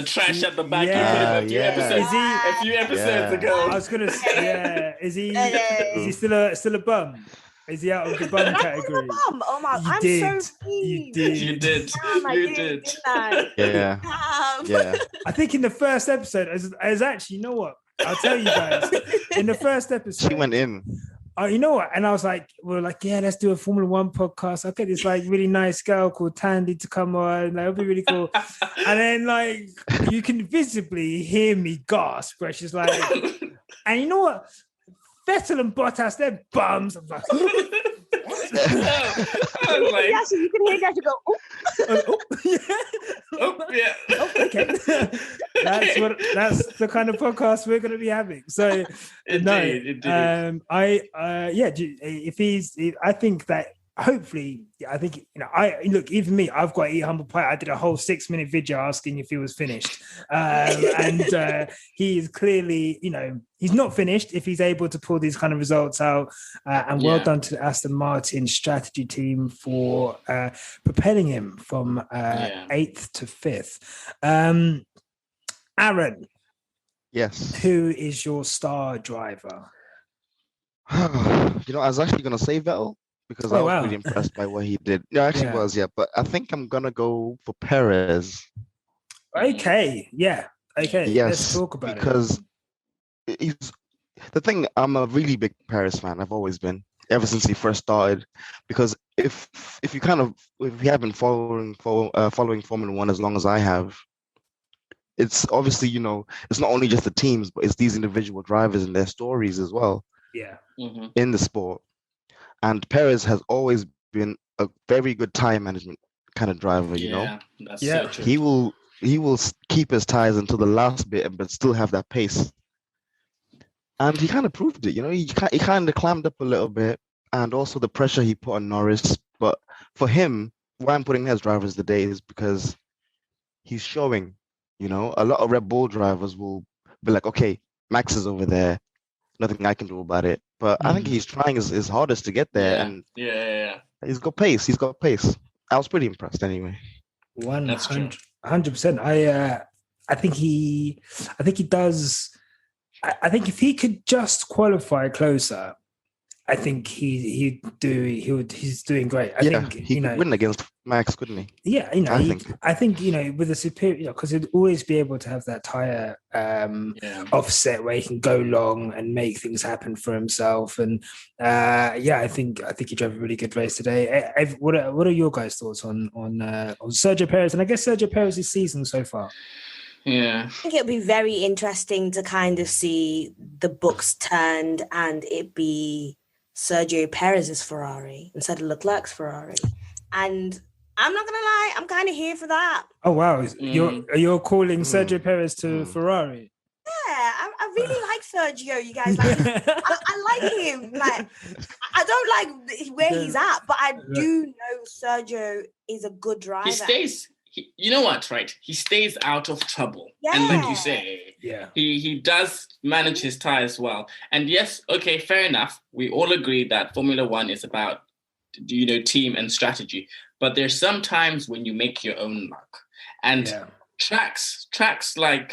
S4: trash at the back.
S1: Yeah,
S4: a few episodes ago.
S1: I was gonna say, is he still a bum? Is he out of the bum category?
S2: Oh my! I'm so pleased.
S4: You did.
S3: Yeah.
S1: I think in the first episode, as actually, you know what? I'll tell you guys. In the first episode,
S3: she went in.
S1: You know what? And I was like, yeah, let's do a Formula One podcast. I'll get this like really nice girl called Thandie to come on. That'll be really cool. And then like you can visibly hear me gasp where she's like, and you know what? Vettel and Bottas, they're bums. I'm like,
S2: yeah, so you can hear guys go,
S1: okay. That's the kind of podcast we're going to be having. So
S4: indeed.
S1: I think that hopefully, I think, you know, even me, I've got to eat humble pie. I did a whole 6-minute video asking if he was finished. And he is clearly, you know, he's not finished if he's able to pull these kind of results out. And well done to the Aston Martin strategy team for propelling him from 8th to 5th. Aaron.
S3: Yes.
S1: Who is your star driver?
S3: You know, I was actually going to say Vettel, because I was really impressed by what he did. Yeah, actually was, but I think I'm going to go for Perez.
S1: Okay, okay.
S3: Yes,
S1: let's talk about it.
S3: Because the thing, I'm a really big Perez fan. I've always been, ever since he first started. Because if you have been following Formula One as long as I have, it's obviously, you know, it's not only just the teams, but it's these individual drivers and their stories as well.
S1: Yeah.
S3: In the sport. And Perez has always been a very good tire management kind of driver, you know?
S4: That's so true.
S3: He will keep his tires until the last bit, but still have that pace. And he kind of proved it, you know? He kind of climbed up a little bit, and also the pressure he put on Norris. But for him, why I'm putting him as drivers today is because he's showing, you know? A lot of Red Bull drivers will be like, okay, Max is over there. Nothing I can do about it. But I think he's trying his hardest to get there. And he's got pace. I was pretty impressed anyway.
S1: 100%. I think he does. I think if he could just qualify closer, I think he's doing great. I think
S3: he could win against Max, couldn't he?
S1: Yeah, I think with a superior, because he'd always be able to have that tire offset where he can go long and make things happen for himself. And I think he drove a really good race today. What are your guys' thoughts on Sergio Perez, and I guess Sergio Perez's season so far?
S2: I think it'll be very interesting to kind of see the books turned and it be Sergio Perez's Ferrari instead of Leclerc's Ferrari. And I'm not gonna lie, I'm kind of here for that.
S1: Oh wow, you're calling Sergio Perez to Ferrari?
S2: Yeah, I really like Sergio. You guys, like, I like him. Like, I don't like where he's at, but I do know Sergio is a good driver.
S4: He stays. You know what, right? He stays out of trouble. Yeah. And like you say, he does manage his tires well. And yes, okay, fair enough. We all agree that Formula One is about, team and strategy. But there's some times when you make your own luck. And tracks like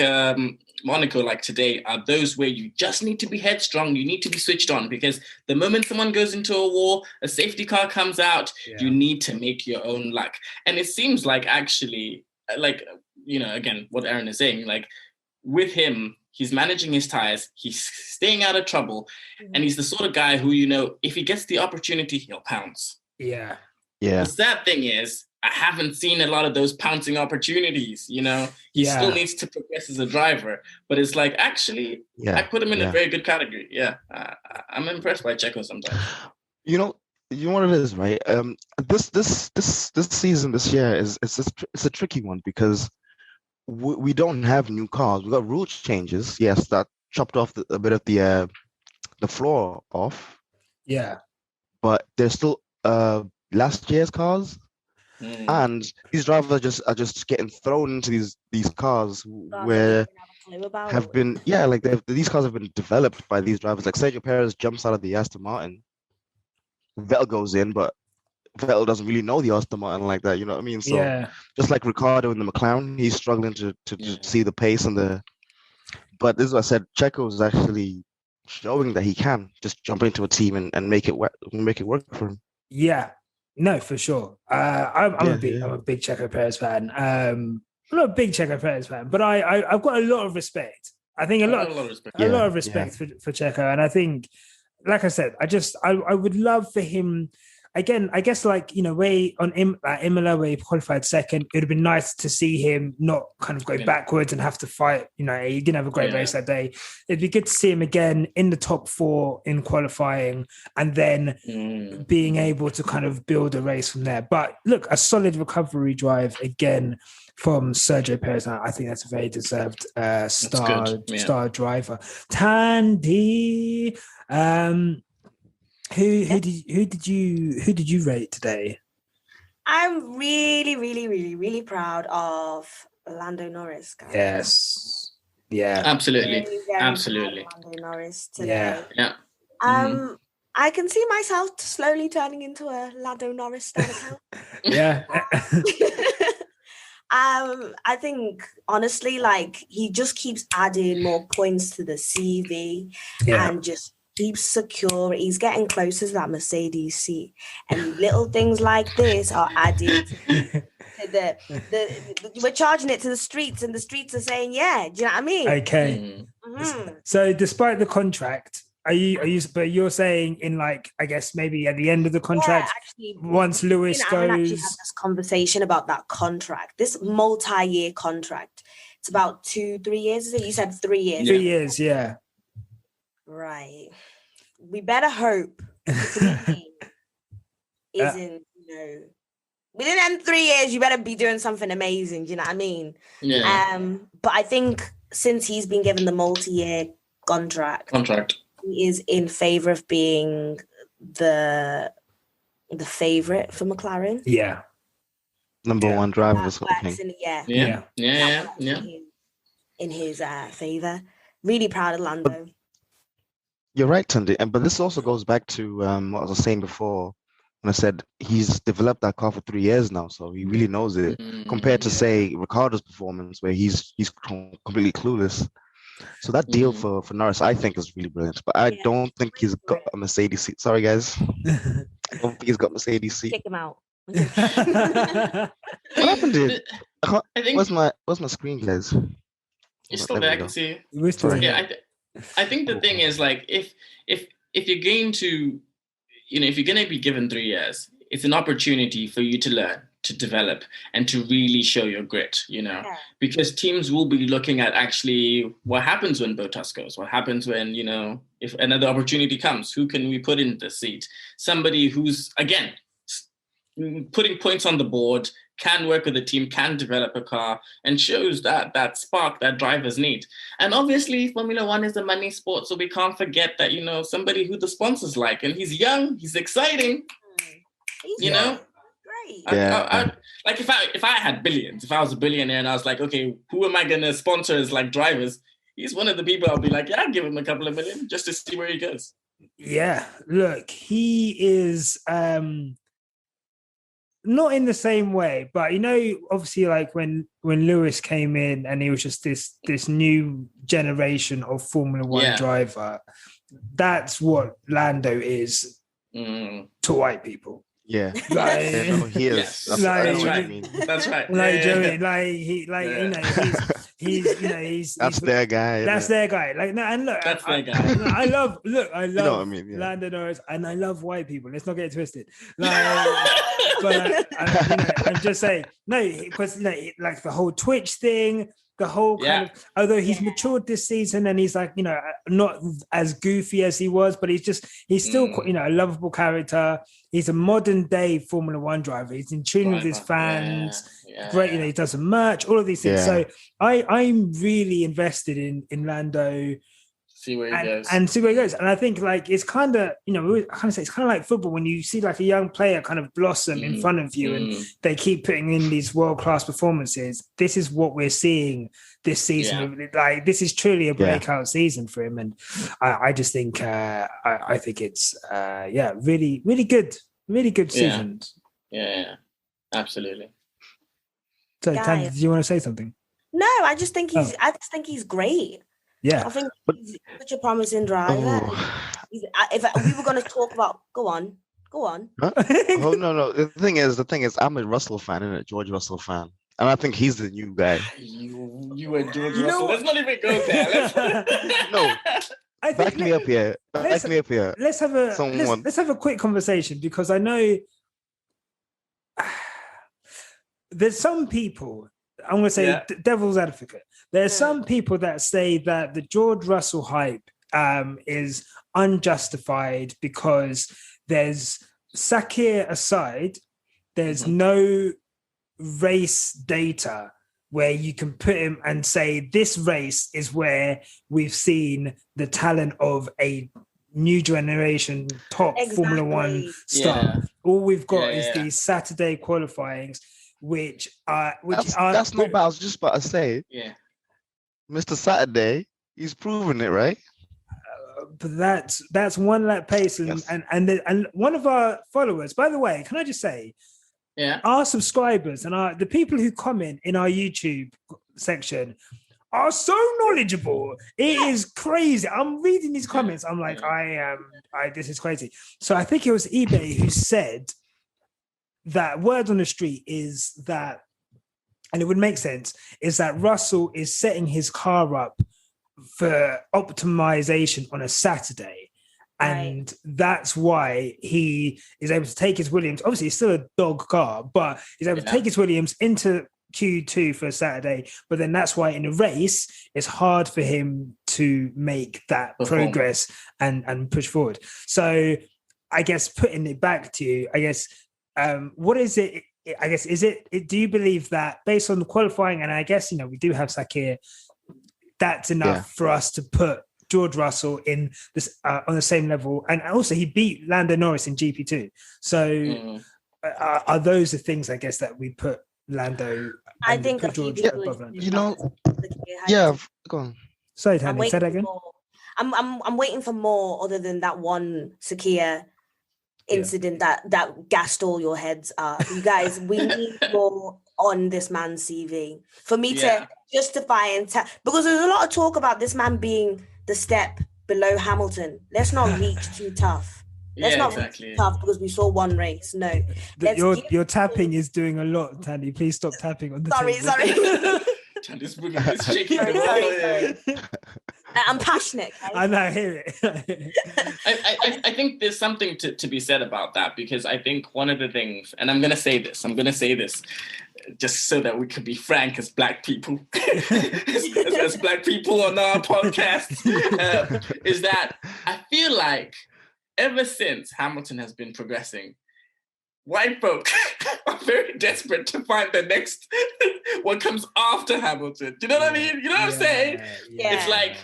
S4: Monaco, like today, are those where you just need to be headstrong. You need to be switched on, because the moment someone goes into a wall, a safety car comes out, you need to make your own luck. And it seems like actually, again, what Aaron is saying, like with him, he's managing his tires, he's staying out of trouble, and he's the sort of guy who, if he gets the opportunity, he'll pounce.
S1: Yeah.
S4: The sad thing is, I haven't seen a lot of those pouncing opportunities. He still needs to progress as a driver, but it's like, actually, I put him in a very good category. I'm impressed by Checo sometimes.
S3: You know what it is, right? This season, this year it's a tricky one, because we don't have new cars. We got rule changes. Yes, that chopped off a bit of the floor off.
S1: Yeah,
S3: but there's still last year's cars. And these drivers are just getting thrown into these cars where have been these cars have been developed by these drivers. Like Sergio Perez jumps out of the Aston Martin, Vettel goes in, but Vettel doesn't really know the Aston Martin like that. You know what I mean? So just like Ricciardo in the McLaren, he's struggling to see the pace and But this is what I said. Checo is actually showing that he can just jump into a team and make it work for him.
S1: Yeah. No, for sure. I'm a big Checo Perez fan. I'm not a big Checo Perez fan, but I've got a lot of respect. I think a lot of respect for Checo, and I think, like I said, I would love for him. Again, I guess way on Imola where he qualified second, it would have been nice to see him not kind of go backwards and have to fight. He didn't have a great race that day. It'd be good to see him again in the top 4 in qualifying, and then being able to kind of build a race from there. But look, a solid recovery drive again from Sergio Perez. I think that's a very deserved star driver. Thandie, Who did you rate today?
S2: I'm really, really, really, really proud of Lando Norris, guys.
S1: Yes. Yeah.
S4: Absolutely.
S2: Very, very
S4: Absolutely.
S2: Lando Norris today.
S4: Yeah.
S2: I can see myself slowly turning into a Lando Norris style account.
S1: Yeah.
S2: I think honestly, he just keeps adding more points to the CV and just keeps secure. He's getting closer to that Mercedes seat, and little things like this are added to we're charging it to the streets, and the streets are saying, do you know what I mean?
S1: Okay. So despite the contract, you're saying in I guess maybe at the end of the contract, actually, once Lewis goes. I haven't actually had this conversation about that contract, this multi-year contract. It's about 2-3 years, is it? You said 3 years. 3 years, yeah.
S2: Right. We better hope isn't, within them 3 years, you better be doing something amazing. Do you know what I mean?
S4: Yeah.
S2: But I think since he's been given the multi-year contract, he is in favor of being the favorite for McLaren.
S1: Yeah.
S3: Number one driver. Sort of thing.
S4: Yeah.
S2: In his favor. Really proud of Lando.
S3: You're right, Thandie. But this also goes back to what I was saying before when I said he's developed that car for 3 years now, so he really knows it. Compared to say Ricciardo's performance, where he's completely clueless. So that deal for Norris, I think, is really brilliant. But I don't think he's got a Mercedes seat. Sorry, guys. I don't think he's got Mercedes seat.
S2: Kick him out.
S3: What happened to it?
S4: I think
S3: where's my screen, guys?
S4: It's still there. I can see.
S1: Yeah,
S4: I think the thing is, like, if you're going to, if you're going to be given 3 years, it's an opportunity for you to learn, to develop, and to really show your grit, because teams will be looking at actually what happens when Bottas goes, what happens when, if another opportunity comes, who can we put in the seat? Somebody who's, again, putting points on the board, can work with the team, can develop a car, and shows that spark that drivers need. And obviously, Formula One is a money sport, so we can't forget that, somebody who the sponsors like, and he's young, he's exciting,
S2: Great.
S4: Like if I had billions, if I was a billionaire and I was like, okay, who am I going to sponsor as like drivers? He's one of the people I'll be like, yeah, I'll give him a couple of million just to see where he goes.
S1: Yeah, look, he is... not in the same way, but obviously, like when Lewis came in and he was just this new generation of Formula One driver, that's what Lando is to white people.
S3: Yeah, he is.
S4: That's right. That's right.
S3: That's their guy.
S1: That's their guy. Like, no, and look,
S4: that's their guy.
S1: I love
S3: Yeah.
S1: Lando Norris, and I love white people. Let's not get it twisted. Like, but I'm just saying, no, because like the whole Twitch thing. The whole kind of, although he's matured this season and he's like, not as goofy as he was, but he's still, a lovable character. He's a modern day Formula One driver. He's in tune with his fans. Great, he does some merch, all of these things. So I'm really invested in Lando.
S4: See where he goes.
S1: And see where he goes. And I think like it's kind of, it's kind of like football when you see like a young player kind of blossom in front of you and they keep putting in these world-class performances. This is what we're seeing this season. Yeah. Like this is truly a breakout season for him. And I just think I think it's really, really good. Really good season.
S4: Yeah. Absolutely.
S1: So Thandie, do you want to say something?
S2: No, I just think he's great.
S1: Yeah,
S2: I think he's such a promising driver. If we were going to talk about, go on.
S3: Huh? Oh no. The thing is, I'm a Russell fan, and a George Russell fan, and I think he's the new guy.
S4: You and George Russell. Let's not even go there.
S3: No, back me up here.
S1: Let's have a quick conversation because I know there's some people. I'm going to say devil's advocate. There's some people that say that the George Russell hype is unjustified because there's Sakir aside, there's no race data where you can put him and say this race is where we've seen the talent of a new generation top Formula One star. Yeah. All we've got is these Saturday qualifyings.
S3: That's not bad. I was just about to say, Mr. Saturday, he's proven it, right?
S1: But that's one lap pace, and one of our followers. By the way, can I just say, our subscribers and the people who comment in our YouTube section are so knowledgeable. It is crazy. I'm reading these comments. I'm like, this is crazy. So I think it was eBay who said that word on the street is that, and it would make sense, is that Russell is setting his car up for optimization on a Saturday. And that's why he is able to take his Williams. Obviously, it's still a dog car, but he's able to take his Williams into Q2 for a Saturday. But then that's why in a race, it's hard for him to make that progress and push forward. So I guess putting it back to you, what is it? I guess, do you believe that based on the qualifying, and I guess, we do have Sakir, that's enough for us to put George Russell in this on the same level? And also he beat Lando Norris in GP2. So are those the things, I guess, that we put Lando?
S2: I think
S1: George
S2: above
S1: Lando?
S3: Go on.
S1: Sorry, Thandie, say that again.
S2: I'm waiting for more other than that one Sakir incident that gassed all your heads. You guys, we need more on this man's CV for me to justify and because there's a lot of talk about this man being the step below Hamilton. Let's not reach too tough. Let's not reach too tough because we saw one race. No.
S1: Your tapping is doing a lot, Thandie. Please stop tapping on the
S2: Sorry.
S4: It's shaking.
S2: I'm passionate. Okay?
S1: I know, I hear it.
S4: I think there's something to be said about that, because I think one of the things, and I'm going to say this just so that we could be frank as Black people, as Black people on our podcast, is that I feel like ever since Hamilton has been progressing, white folk are very desperate to find the next what comes after Hamilton. Do you know what I mean? You know what I'm saying?
S2: Yeah.
S4: It's like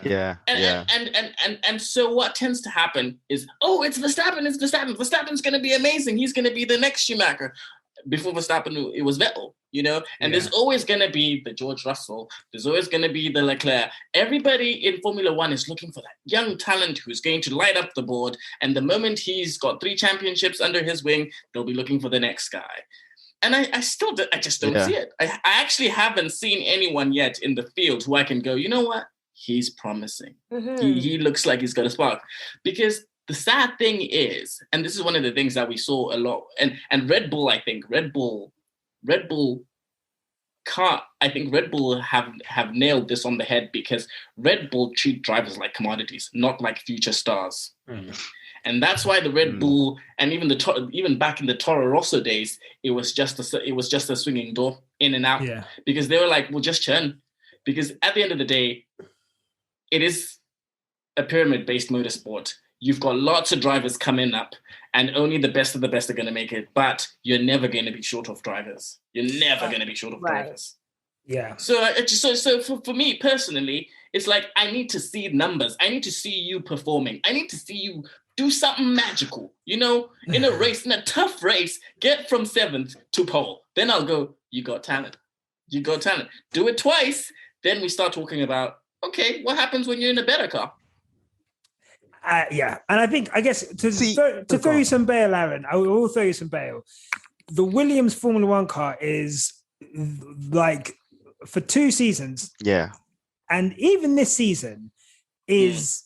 S4: and so what tends to happen is, it's Verstappen. Verstappen's going to be amazing. He's going to be the next Schumacher. Before Verstappen, it was Vettel, and there's always going to be the George Russell. There's always going to be the Leclerc. Everybody in Formula One is looking for that young talent who's going to light up the board. And the moment he's got 3 championships under his wing, they'll be looking for the next guy. And I just don't see it. I actually haven't seen anyone yet in the field who I can go, you know what? He's promising. Mm-hmm. He looks like he's got a spark. Because the sad thing is, and this is one of the things that we saw a lot, and Red Bull, I think Red Bull have nailed this on the head, because Red Bull treat drivers like commodities, not like future stars. Mm. And that's why the Red Bull, and even back in the Toro Rosso days, it was just a swinging door in and out, because they were like, we'll just churn, because at the end of the day, it is a pyramid-based motorsport. You've got lots of drivers coming up, and only the best of the best are going to make it. But you're never going to be short of drivers. You're never going to be short of drivers.
S1: Yeah.
S4: So for me personally, it's like, I need to see numbers. I need to see you performing. I need to see you do something magical. In a race, in a tough race, get from 7th to pole. Then I'll go, you got talent. You got talent. Do it twice. Then we start talking about, okay, what happens when you're in a better car?
S1: And I guess to throw you some bail, Aaron, I will throw you some bail. The Williams Formula One car is like for 2 seasons. Yeah. And even this season is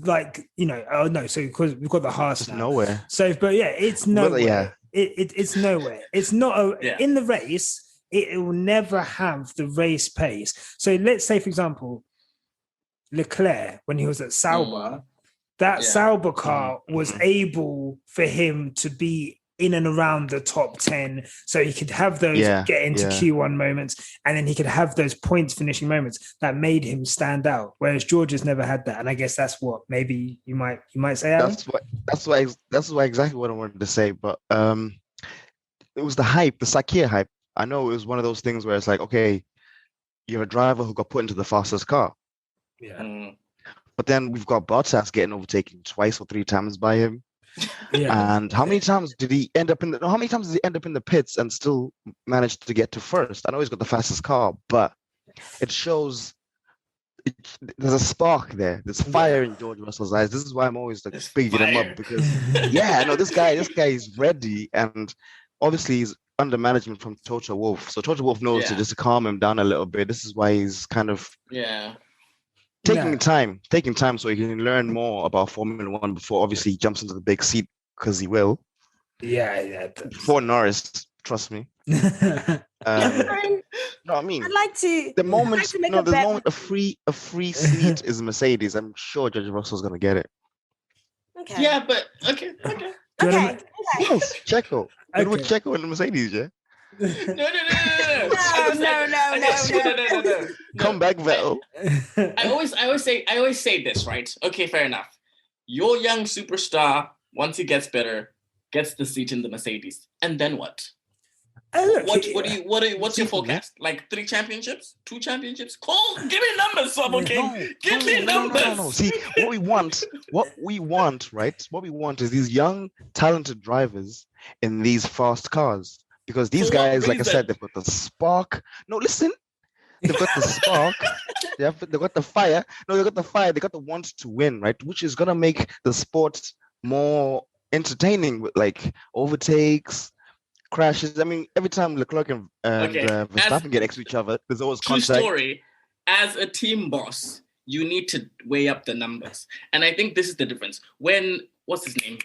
S1: like, so because we've got the Haas now.
S3: Nowhere.
S1: So, but it's nowhere. It's nowhere. It's not in the race, it will never have the race pace. So let's say, for example, Leclerc, when he was at Sauber, that Sauber car was able for him to be in and around the top 10, so he could have those get into Q1 moments, and then he could have those points finishing moments that made him stand out. Whereas George has never had that, and I guess that's what maybe you might say. Aaron?
S3: That's why exactly what I wanted to say. But it was the hype, the Sakir hype. I know it was one of those things where it's like, okay, you're a driver who got put into the fastest car.
S1: Yeah.
S3: But then we've got Bottas getting overtaken 2 or 3 times by him. Yeah. And how many times does he end up in the pits and still manage to get to first? I know he's got the fastest car, but it shows there's a spark there. There's fire in George Russell's eyes. This is why I'm always like bigging him up, because this guy is ready, and obviously he's under management from Toto Wolff. So Toto Wolff knows to just calm him down a little bit. This is why he's kind of taking time so he can learn more about Formula One before obviously he jumps into the big seat, because he will. Before Norris, trust me. No, I mean,
S2: I'd like to.
S3: The moment a free seat is Mercedes, I'm sure George Russell's gonna get it.
S2: Okay.
S4: Yeah, but okay.
S3: Yes, Checo. Okay. With Checo and the Mercedes,
S4: No.
S3: Come back, Vettel.
S4: I always say this, right? Okay, fair enough. Your young superstar, once he gets better, gets the seat in the Mercedes, and then what? What's your forecast? Like 3 championships, 2 championships? Give me numbers, Swab, Give me numbers.
S3: No. See, what we want, right? What we want is these young, talented drivers in these fast cars. Because these guys, like I said, they've got the spark. No, listen. They've got the spark. They've got the fire. No, they've got the fire. They got the want to win, right? Which is going to make the sport more entertaining with like overtakes, crashes. I mean, every time Leclerc and Verstappen get next to each other, there's always contact.
S4: True story. As a team boss, you need to weigh up the numbers. And I think this is the difference. When, what's his name?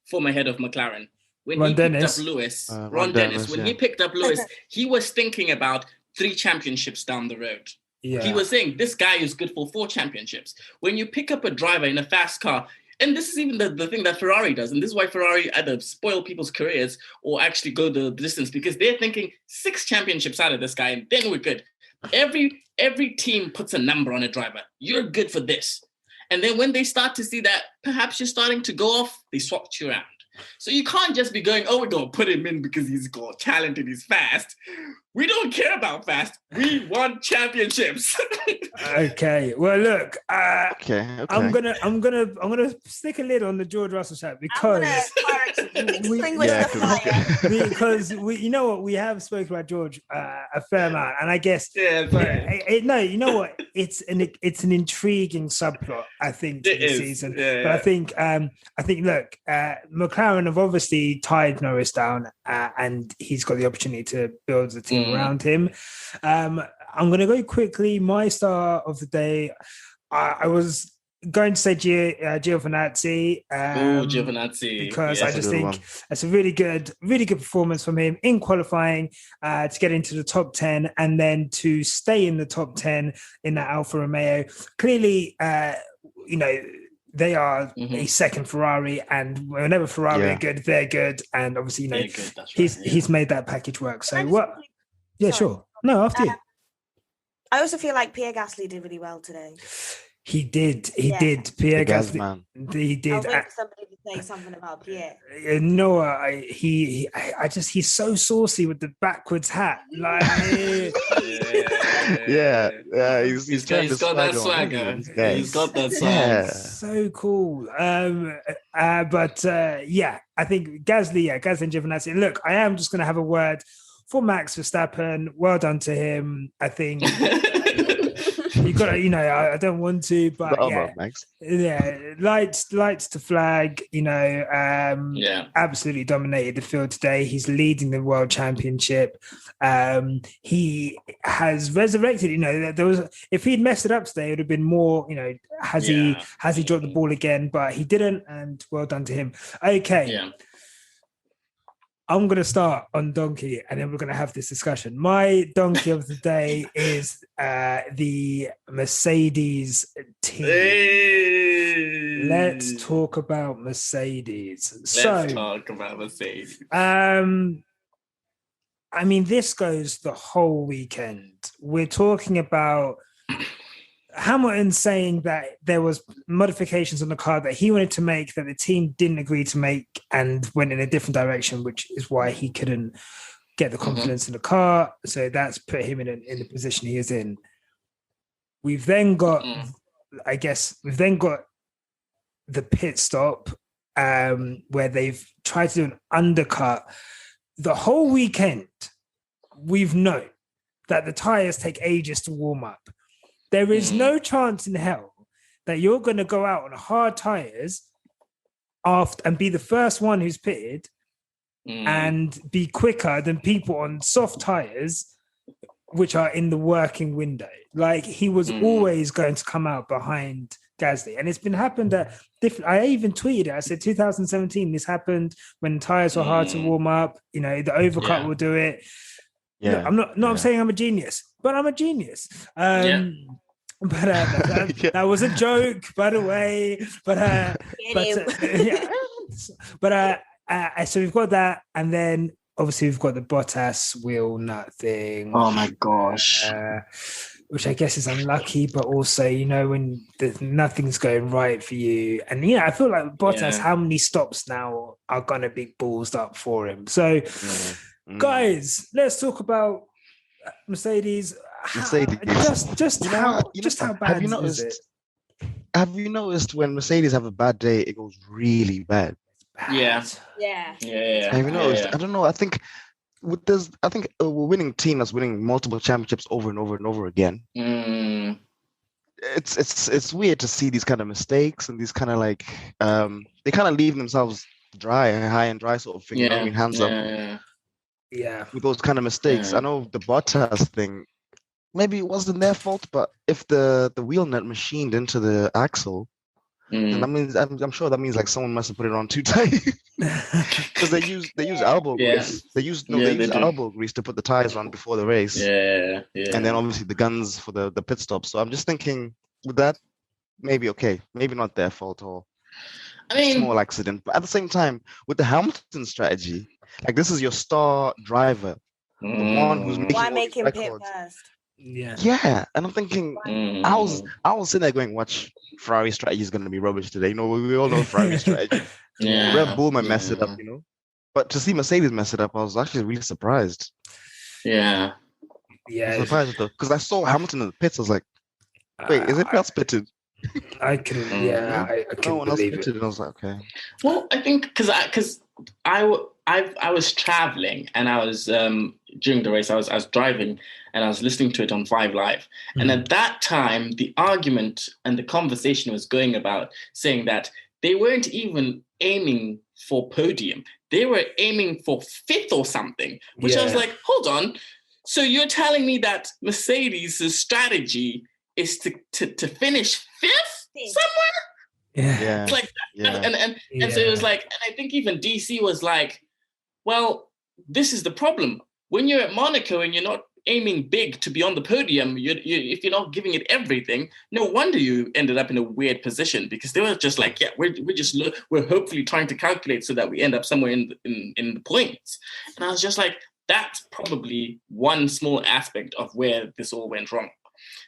S4: Former head of McLaren. When
S1: Ron
S4: he
S1: Dennis.
S4: picked up Lewis,
S3: Ron Dennis,
S4: when he picked up Lewis, he was thinking about 3 championships down the road.
S1: Yeah.
S4: He was saying, this guy is good for 4 championships. When you pick up a driver in a fast car, and this is even the thing that Ferrari does, and this is why Ferrari either spoil people's careers or actually go the distance, because they're thinking 6 championships out of this guy, and then we're good. Every team puts a number on a driver. You're good for this. And then when they start to see that perhaps you're starting to go off, they swap you around. So you can't just be going, oh, we're going to put him in because he's got talent and he's fast. We don't care about fast. We want championships.
S1: Okay. Well, look.
S3: Okay.
S1: I'm gonna stick a lid on the George Russell chat because we you know what, we have spoken about George a fair amount, and I guess no, you know what, it's an intriguing subplot, I think, this season. But I think look, McLaren have obviously tied Norris down, and he's got the opportunity to build the team around him. I'm going to go quickly. My star of the day, I was going to say Giovinazzi.
S4: Giovinazzi.
S1: Because I just think it's a really good performance from him in qualifying to get into the top 10 and then to stay in the top 10 in that Alfa Romeo. Clearly, they are a second Ferrari, and whenever Ferrari are good, they're good. And obviously, he's made that package work. So what? Yeah, sure. No, after you.
S2: I also feel like Pierre Gasly did really well today.
S1: He did. Pierre Gasly.
S3: Man.
S1: He did.
S2: I was waiting for somebody to say something about Pierre.
S1: He's so saucy with the backwards hat. Like,
S3: he's got that swagger.
S4: He's got that swagger.
S1: So cool. I think Gasly and Giovinazzi. And look, I am just going to have a word for Max Verstappen. Well done to him. I think you got to, I don't want to, but lights to flag, absolutely dominated the field today. He's leading the world championship. He has resurrected, there was, if he'd messed it up today, it would have been more, has he dropped the ball again? But he didn't, and well done to him. Okay.
S4: Yeah.
S1: I'm going to start on Donkey, and then we're going to have this discussion. My Donkey of the day is the Mercedes team.
S4: Hey.
S1: Let's talk about Mercedes. This goes the whole weekend. We're talking about Hamilton saying that there was modifications on the car that he wanted to make that the team didn't agree to make and went in a different direction, which is why he couldn't get the confidence in the car. So that's put him in the position he is in. We've then got, the pit stop where they've tried to do an undercut. The whole weekend, we've known that the tires take ages to warm up. There is no chance in hell that you're going to go out on hard tires and be the first one who's pitted and be quicker than people on soft tires, which are in the working window. Like, he was always going to come out behind Gasly. And it's been happened at different. I even tweeted it. I said 2017, this happened when tires were hard to warm up. The overcut will do it.
S3: Yeah.
S1: I'm I'm saying I'm a genius, but I'm a genius. But that was a joke, by the way. So we've got that, and then obviously we've got the Bottas wheel nut thing.
S4: Oh my gosh!
S1: Which I guess is unlucky, but also when nothing's going right for you, and I feel like Bottas, how many stops now are gonna be ballsed up for him? So, guys, let's talk about Mercedes. Just how bad is it?
S3: Have you noticed when Mercedes have a bad day, it goes really bad?
S2: Yeah.
S3: Have you noticed? I don't know. I think a winning team that's winning multiple championships over and over and over again. It's weird to see these kind of mistakes and these kind of they kind of leave themselves high and dry sort of thing. You know what I mean? Hands up.
S1: Yeah.
S3: With those kind of mistakes. I know the Bottas thing, maybe it wasn't their fault, but if the wheel nut machined into the axle, and that means I'm sure that means like someone must have put it on too tight. Because they use elbow grease. They use elbow grease to put the tires on before the race.
S4: Yeah.
S3: And then obviously the guns for the pit stop. So I'm just thinking, with that, maybe okay, maybe not their fault or small accident. But at the same time, with the Hamilton strategy, like this is your star driver, the one who's making
S2: why make him
S3: records.
S2: pit first?
S3: Yeah, and I'm thinking, I was sitting there going, "Watch, Ferrari strategy is going to be rubbish today." You know, we all know Ferrari strategy. Red Bull might mess it up, you know. But to see Mercedes mess it up, I was actually really surprised.
S4: Yeah.
S3: Surprised though, because I saw Hamilton in the pits. I was like, "Wait, is it else pitted?"
S1: I couldn't. I couldn't
S3: no one else
S1: believe
S3: pitted,
S1: it.
S3: and I was like, "Okay."
S4: Well, I think because I was traveling and I was during the race I was driving and I was listening to it on 5 Live, and at that time the argument and the conversation was going about saying that they weren't even aiming for podium, they were aiming for 5th or something, which I was like, hold on, so you're telling me that Mercedes' strategy is to finish 5th somewhere?
S1: Yeah.
S4: It's like and so it was like, and I think even DC was like, well, this is the problem. When you're at Monaco and you're not aiming big to be on the podium, if you're not giving it everything, no wonder you ended up in a weird position, because they were just like, we're hopefully trying to calculate so that we end up somewhere in the points. And I was just like, that's probably one small aspect of where this all went wrong.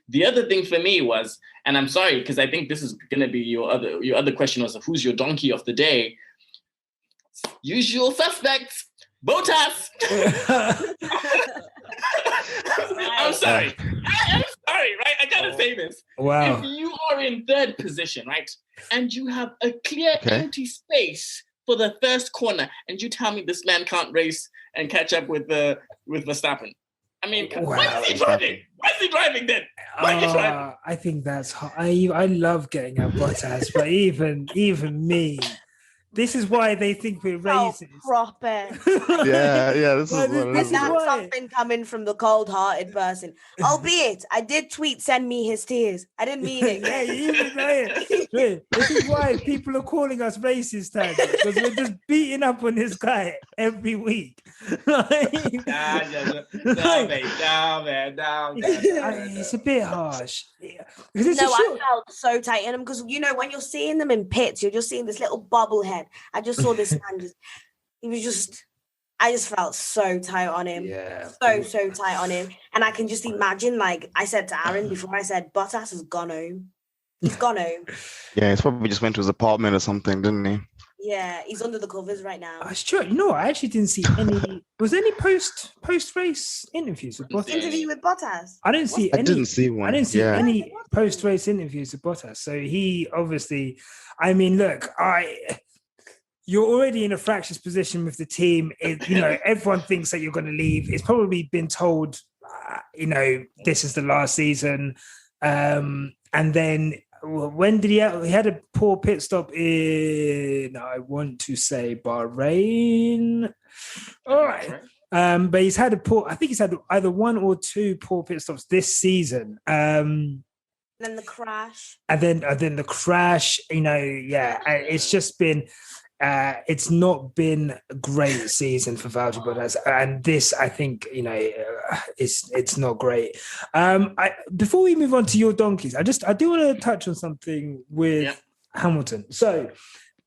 S4: The other thing for me was, and I'm sorry, because I think this is going to be your other question was, who's your donkey of the day? Usual suspects, Bottas. I'm sorry. I'm sorry, right? I got to say this.
S1: Wow.
S4: If you are in 3rd position, right, and you have a clear empty space for the first corner, and you tell me this man can't race and catch up with Verstappen. I mean, why is he driving? Why is he driving then? Why is he driving?
S1: I think that's hot. I love getting at Bottas, but even me, this is why they think we're racist.
S2: Proper.
S3: This
S2: is something coming from the cold-hearted person. Albeit, I did tweet, "Send me his tears." I didn't mean it.
S1: Yeah, you even know it. This is why people are calling us racist, Thandie, because we're just beating up on this guy every week. It's a bit harsh.
S2: I felt so tight in him, because you know when you're seeing them in pits, you're just seeing this little bobblehead. I just saw this man I just felt so tight on him.
S1: Yeah.
S2: So tight on him. And I can just imagine, like I said to Aaron before, I said, Bottas has gone home. He's gone home.
S3: Yeah, he's probably just went to his apartment or something, didn't he?
S2: Yeah, he's under the covers right now.
S1: That's true. You know, I actually didn't see any. Was there any post-race interviews with Bottas?
S2: Interview with Bottas?
S3: I didn't see one.
S1: I didn't see any post-race interviews with Bottas. So he obviously, I mean, look, you're already in a fractious position with the team. Everyone thinks that you're going to leave. It's probably been told, this is the last season. And then when did he had a poor pit stop in, I want to say Bahrain. All right. But he's had I think he's had either 1 or 2 poor pit stops this season.
S2: Then the crash.
S1: And then the crash, it's just been, it's not been a great season for Valtteri Bottas, and this, I think, it's not great. Before we move on to your donkeys, I do want to touch on something with Hamilton. So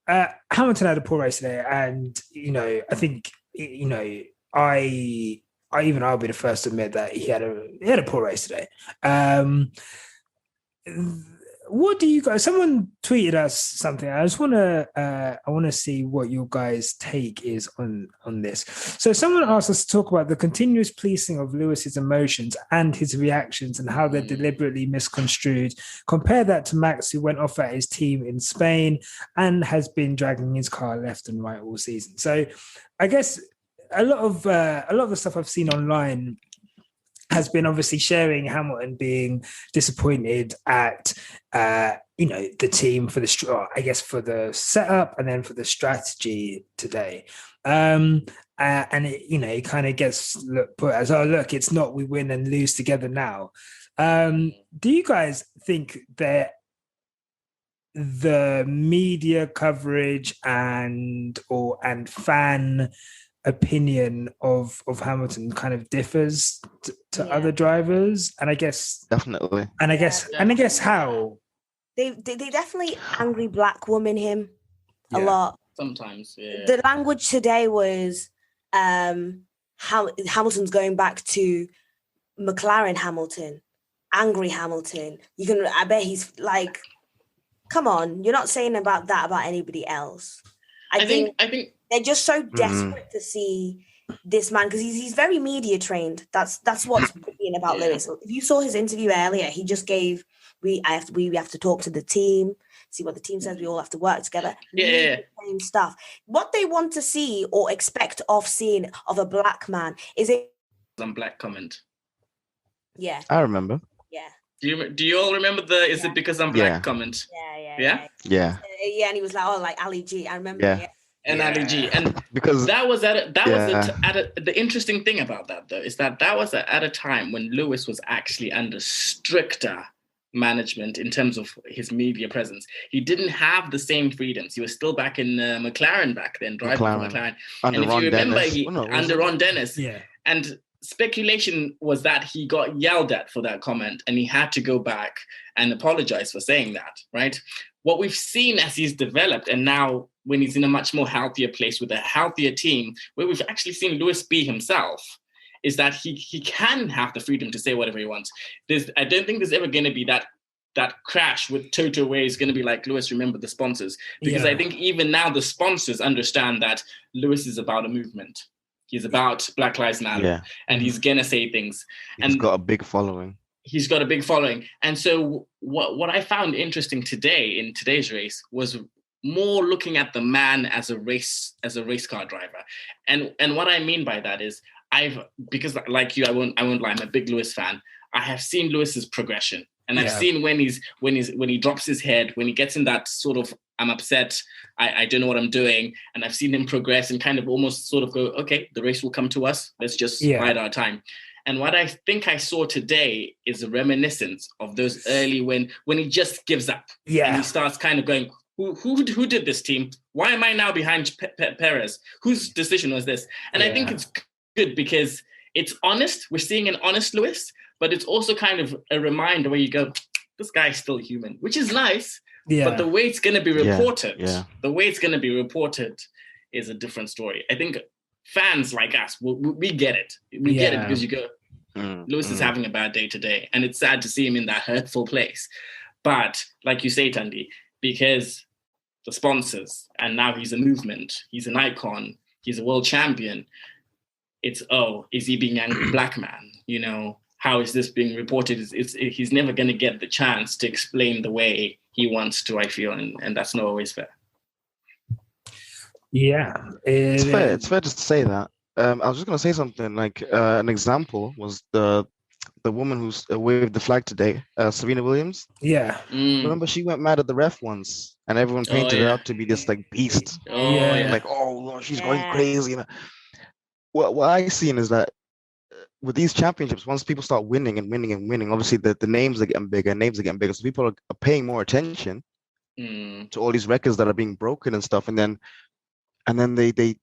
S1: Hamilton had a poor race today, and I think I'll be the first to admit that he had a poor race today. What do you guys? Someone tweeted us something. I just want to see what your guys' take is on this. So someone asked us to talk about the continuous policing of Lewis's emotions and his reactions and how they're deliberately misconstrued. Compare that to Max, who went off at his team in Spain and has been dragging his car left and right all season. So I guess a lot of the stuff I've seen online has been obviously sharing Hamilton being disappointed at the team for for the setup and then for the strategy today. And it kind of gets put as, look, it's not we win and lose together now. Do you guys think that the media coverage and fan opinion of Hamilton kind of differs to other drivers? And I guess
S3: definitely.
S1: And I guess how
S2: they definitely angry black woman him a lot.
S4: Sometimes, yeah.
S2: The language today was Hamilton's going back to McLaren Hamilton, angry Hamilton. I bet he's like, come on, you're not saying that about anybody else. I think they're just so desperate to see this man because he's very media trained. That's what's brilliant about Lewis. If you saw his interview earlier, he just gave we have to talk to the team, see what the team says. We all have to work together. Same stuff. What they want to see or expect of seeing of a black man is it.
S4: Some black comment.
S2: Yeah,
S3: I remember.
S2: Yeah.
S4: Do you all remember the "Is it because I'm black" comment?
S2: Yeah. And he was like, "Oh, like Ali G." I remember.
S3: Yeah.
S4: And Ali G, and
S3: because
S4: that was the interesting thing about that though is that was at a time when Lewis was actually under stricter management in terms of his media presence. He didn't have the same freedoms. He was still back in McLaren back then, driving for McLaren. And if you remember, under Ron Dennis. Yeah. And speculation was that he got yelled at for that comment and he had to go back and apologize for saying that, right? What we've seen as he's developed and now when he's in a much more healthier place with a healthier team, where we've actually seen Lewis be himself, is that he can have the freedom to say whatever he wants. I don't think there's ever going to be that crash with Toto where he's going to be like, Lewis, remember the sponsors. Because I think even now the sponsors understand that Lewis is about a movement. He's about Black Lives Matter. And he's going to say things.
S3: He's got a big following.
S4: He's got a big following. And so what I found interesting today in today's race was more looking at the man as a race car driver. And what I mean by that is because like you, I won't lie, I'm a big Lewis fan. I have seen Lewis's progression. And I've seen when he drops his head, when he gets in that sort of, I'm upset, I don't know what I'm doing. And I've seen him progress and kind of almost sort of go, okay, the race will come to us. Let's just bide our time. And what I think I saw today is a reminiscence of those early when he just gives up. And he starts kind of going, who did this, team? Why am I now behind Perez? Whose decision was this? And I think it's good because it's honest. We're seeing an honest Lewis, but it's also kind of a reminder where you go, this guy's still human, which is nice. But the way it's going to be reported, the way it's going to be reported is a different story. I think fans like us, we get it. We get it because you go, Lewis is having a bad day today. And it's sad to see him in that hurtful place. But like you say, Thandie, because the sponsors, and now he's a movement, he's an icon, he's a world champion. It's, is he being angry black man? You know, how is this being reported? He's never going to get the chance to explain the way he wants to, I feel, and that's not always fair.
S1: Yeah.
S3: It's fair to say that. I was just going to say something, like an example was the woman who's waved the flag today, Serena Williams.
S1: Yeah.
S3: Remember, she went mad at the ref once, and everyone painted her out to be this like beast. Like, she's going crazy. What I've seen is that with these championships, once people start winning and winning and winning, obviously the names are getting bigger. So people are paying more attention to all these records that are being broken and stuff. And then they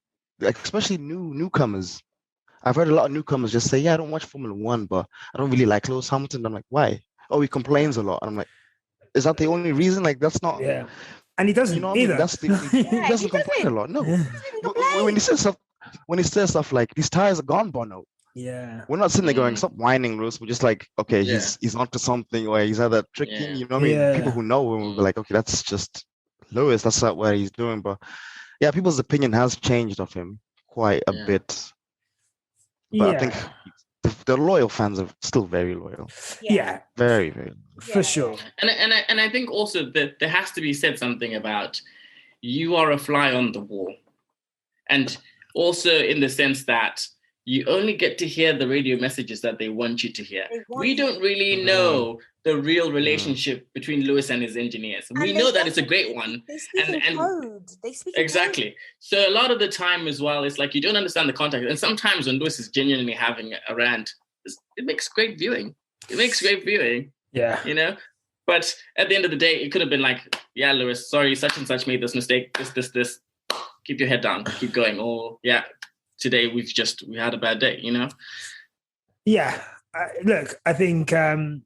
S3: especially newcomers. I've heard a lot of newcomers just say, I don't watch Formula One, but I don't really like Lewis Hamilton. I'm like, why? Oh, he complains a lot. And I'm like, is that the only reason? Like, that's not.
S1: Yeah. And he doesn't either.
S3: He doesn't complain a lot. No. When he says stuff like, these tires are gone, Bono.
S1: Yeah.
S3: We're not sitting there going, stop whining, Lewis. We're just like, okay, he's onto something, or he's either tricking, you know what I mean? People who know him will be like, okay, that's just Lewis. That's not what he's doing. But yeah, people's opinion has changed of him quite a bit. But I think the loyal fans are still very loyal.
S1: Yeah.
S3: Very, very loyal.
S1: For sure.
S4: And I think also that there has to be said something about you are a fly on the wall. And also in the sense that you only get to hear the radio messages that they want you to hear. We don't really know the real relationship between Lewis and his engineers. We know that it's a great one.
S2: They speak in code. They speak
S4: exactly. So a lot of the time as well, it's like you don't understand the context. And sometimes when Lewis is genuinely having a rant, it makes great viewing.
S1: Yeah.
S4: You know? But at the end of the day, it could have been like, yeah, Lewis, sorry, such and such made this mistake, this. Keep your head down, keep going. Or, yeah, today we had a bad day, you know?
S1: Yeah. Look, I think that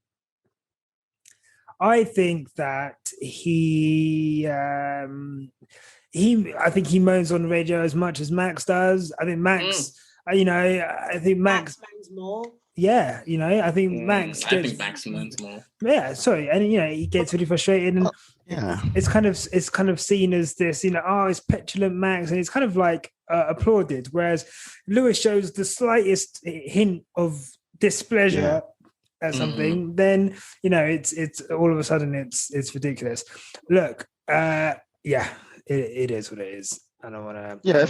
S1: I think he moans on the radio as much as Max does. I think Max, Max
S2: moans more.
S1: Yeah, I think Max.
S4: I think Max moans more.
S1: Yeah, sorry, and he gets really frustrated, and it's kind of seen as this, it's petulant Max, and it's kind of like applauded. Whereas Lewis shows the slightest hint of displeasure at something, then it's all of a sudden it's ridiculous. Look, it is what it is. I don't want to.
S3: Yeah,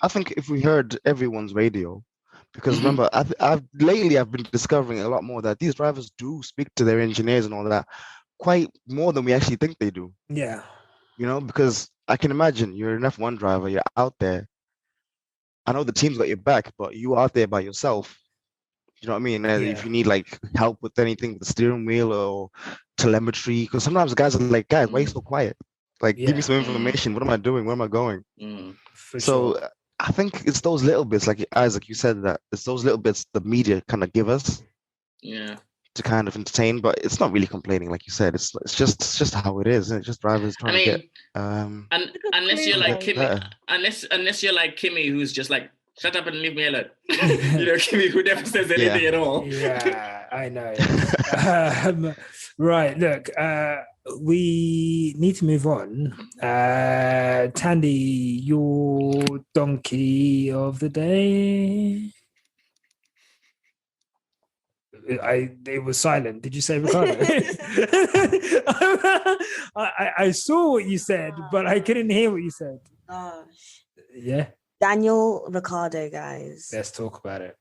S3: I think if we heard everyone's radio. Because remember, I've been discovering a lot more that these drivers do speak to their engineers and all that quite more than we actually think they do.
S1: Yeah.
S3: Because I can imagine you're an F1 driver, you're out there. I know the team's got your back, but you out there by yourself. You know what I mean? And if you need like help with anything with the steering wheel or telemetry, because sometimes guys are like, guys, why are you so quiet? Like, give me some information. What am I doing? Where am I going? Sure. I think it's those little bits, like Isaac, you said that it's those little bits the media kind of give us, to kind of entertain. But it's not really complaining, like you said. It's just how it is. It's just drivers trying to get.
S4: Unless you're like Kimmy, unless you're like Kimmy, who's just like, shut up and leave me alone. Kimmy, who never says anything at all.
S1: Yeah, I know. Right, look, we need to move on. Thandie, your donkey of the day. It was silent. Did you say Ricciardo? I saw what you said, but I couldn't hear what you said.
S2: Gosh.
S1: Yeah.
S2: Daniel Ricciardo, guys.
S1: Let's talk about it.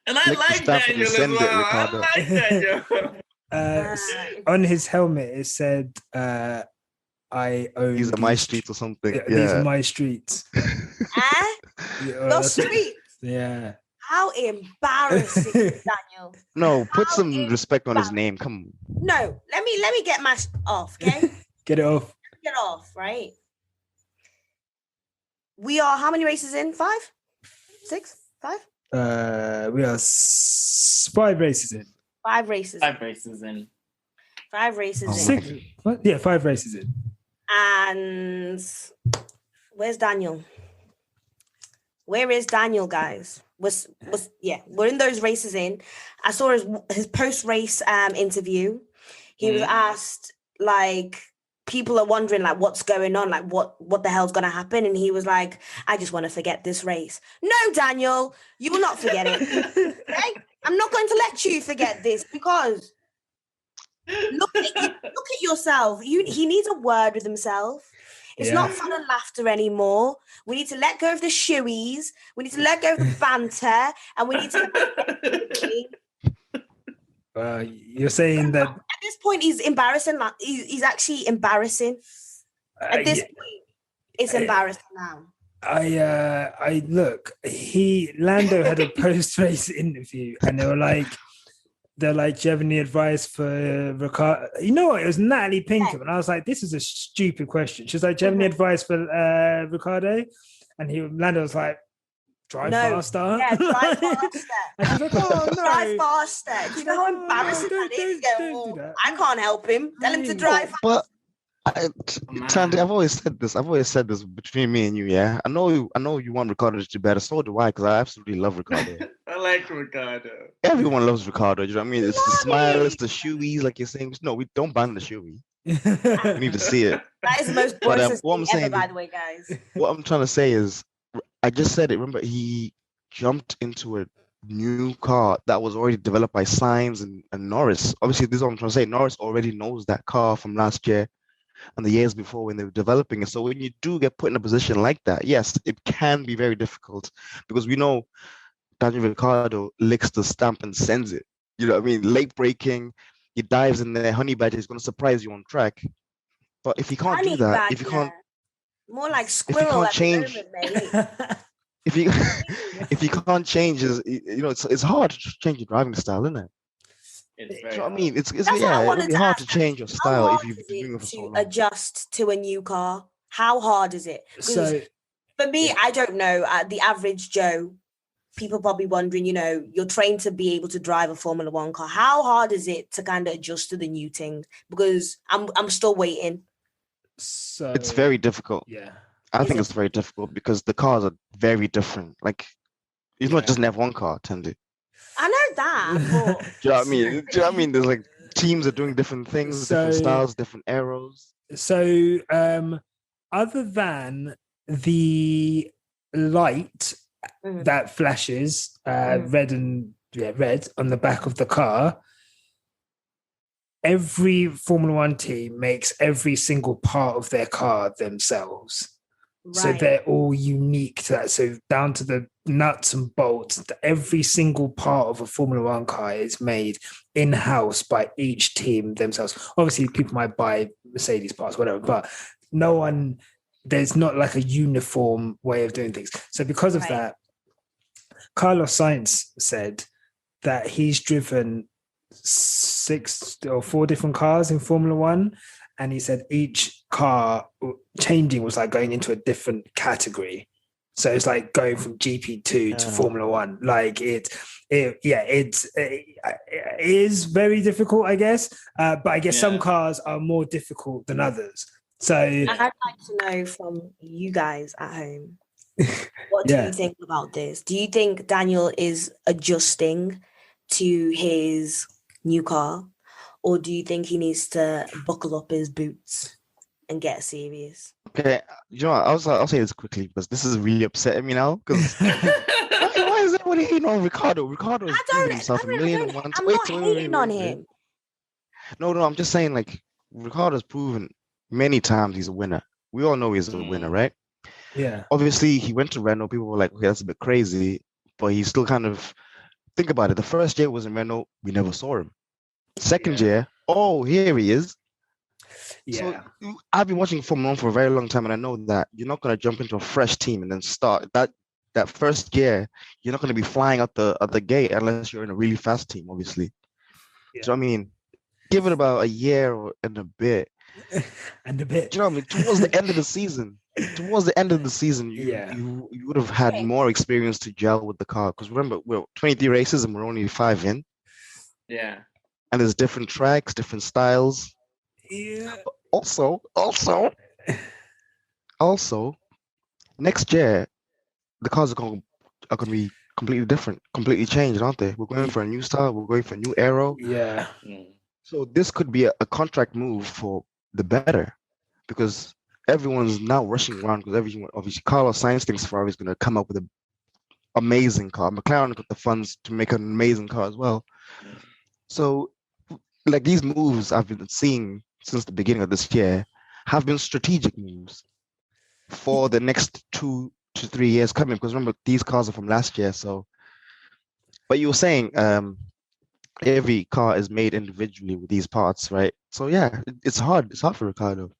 S4: And I like Daniel as well. I like Daniel.
S1: On his helmet, it said, "I own."
S3: These are my streets or something. Yeah.
S1: These are my streets.
S2: Your streets.
S1: Yeah.
S2: How embarrassing, Daniel.
S3: No, put some respect on his name. Come on.
S2: No, let me get my off, okay?
S1: Get it off.
S2: Get off, right? We are how many races in? 5? 6? 5?
S1: We are 5 races in.
S2: 5 races.
S4: 5 races in.
S2: 5 races in.
S1: 6? What? Yeah, 5 races in.
S2: And where's Daniel? Where is Daniel, guys? We're in those races in. I saw his post-race interview. He was asked, like, people are wondering, like, what's going on? Like, what the hell's going to happen? And he was like, I just want to forget this race. No, Daniel, you will not forget it. Okay? I'm not going to let you forget this because look at yourself. He needs a word with himself. It's not fun and laughter anymore. We need to let go of the shoeies. We need to let go of the banter. And we need to...
S1: you're saying that...
S2: At this point, he's embarrassing. Like, he's actually embarrassing. At this point, it's embarrassing now.
S1: Lando had a post-race interview and they're like, do you have any advice for Ricciardo? You know what? It was Natalie Pinkham. And I was like, this is a stupid question. She was like, do you have any advice for Ricciardo? And Lando was like, drive faster.
S2: Yeah, drive faster. Drive faster. Do you know how embarrassing that is? Don't do that. I can't help him. Tell him to drive faster.
S3: Thandie, I've always said this between me and you, yeah. I know you want Ricciardo to do better, so do I, because I absolutely love Ricciardo.
S4: I like Ricciardo.
S3: Everyone loves Ricciardo, you know what I mean? It's the smile, it's the shoeies, like you're saying. No, we don't ban the shoey. We need to see it.
S2: That is the most boring thing ever, by the way, guys.
S3: What I'm trying to say is, I just said it, remember, he jumped into a new car that was already developed by Sainz and Norris. Obviously, this is what I'm trying to say. Norris already knows that car from last year. and the years before when they were developing it. So when you do get put in a position like that, yes, it can be very difficult because we know Daniel Ricciardo licks the stamp and sends it. You know what I mean? Late braking, he dives in there, honey badger is going to surprise you on track. But if you can't do that, if you can't,
S2: more like squirrel at the moment, mate.
S3: if you can't change, it's hard to change your driving style, isn't it?
S4: It's
S3: you know what I mean? It's
S2: it'd
S3: be hard to change your style if you've been doing it for so long.
S2: Adjust to a new car. How hard is it? So for me, I don't know. The average Joe, people probably wondering, you're trained to be able to drive a Formula One car. How hard is it to kind of adjust to the new thing? Because I'm still waiting.
S3: So it's very difficult.
S1: Yeah.
S3: I think it's very difficult because the cars are very different. Like, it's not just an F1 car, Thandie.
S2: I know that. But...
S3: Do you know what I mean? Do you know what I mean? There's like teams are doing different things, different styles, different arrows.
S1: So, other than the light that flashes red on the back of the car, every Formula One team makes every single part of their car themselves. Right. So they're all unique to that. So down to the nuts and bolts, every single part of a Formula One car is made in-house by each team themselves. Obviously, people might buy Mercedes parts, whatever, but there's not like a uniform way of doing things. So because of that, Carlos Sainz said that he's driven 6 or 4 different cars in Formula One. And he said each car changing was like going into a different category. So it's like going from GP2 to Formula One. Like it is very difficult, I guess. But I guess some cars are more difficult than others. So
S2: I'd like to know from you guys at home, what do you think about this? Do you think Daniel is adjusting to his new car? Or do you think he needs to buckle up his boots and get serious?
S3: Okay, you know what? I'll say this quickly because this is really upsetting me now. Because why is everybody hating on Ricciardo? Ricciardo has proven himself a million and one times.
S2: I'm not hating on him.
S3: No, I'm just saying, like, Ricciardo's proven many times he's a winner. We all know he's a winner, right?
S1: Yeah.
S3: Obviously, he went to Renault. People were like, okay, that's a bit crazy. But he still kind of, think about it. The first year was in Renault. We never saw him. Second year, here he is. Yeah. So I've been watching Formula One for a very long time, and I know that you're not going to jump into a fresh team and then start that first year. You're not going to be flying out the gate unless you're in a really fast team, obviously. Yeah. So I mean, give it about a year and a bit. Do you know what I mean? Towards the end of the season, you would have had more experience to gel with the car. Because remember, we're 23 races and we're only 5 in.
S4: Yeah.
S3: And there's different tracks, different styles.
S1: Yeah.
S3: Also, next year, the cars are going to be completely different, completely changed, aren't they? We're going for a new style. We're going for a new aero.
S1: Yeah.
S3: So this could be a contract move for the better, because everyone's now rushing around because everyone, obviously, Carlos Sainz thinks Ferrari is going to come up with an amazing car. McLaren got the funds to make an amazing car as well. So, like, these moves I've been seeing since the beginning of this year have been strategic moves for the next 2 to 3 years coming. Because remember, these cars are from last year. So, but you were saying every car is made individually with these parts, right? So yeah, it's hard. It's hard for Ricciardo,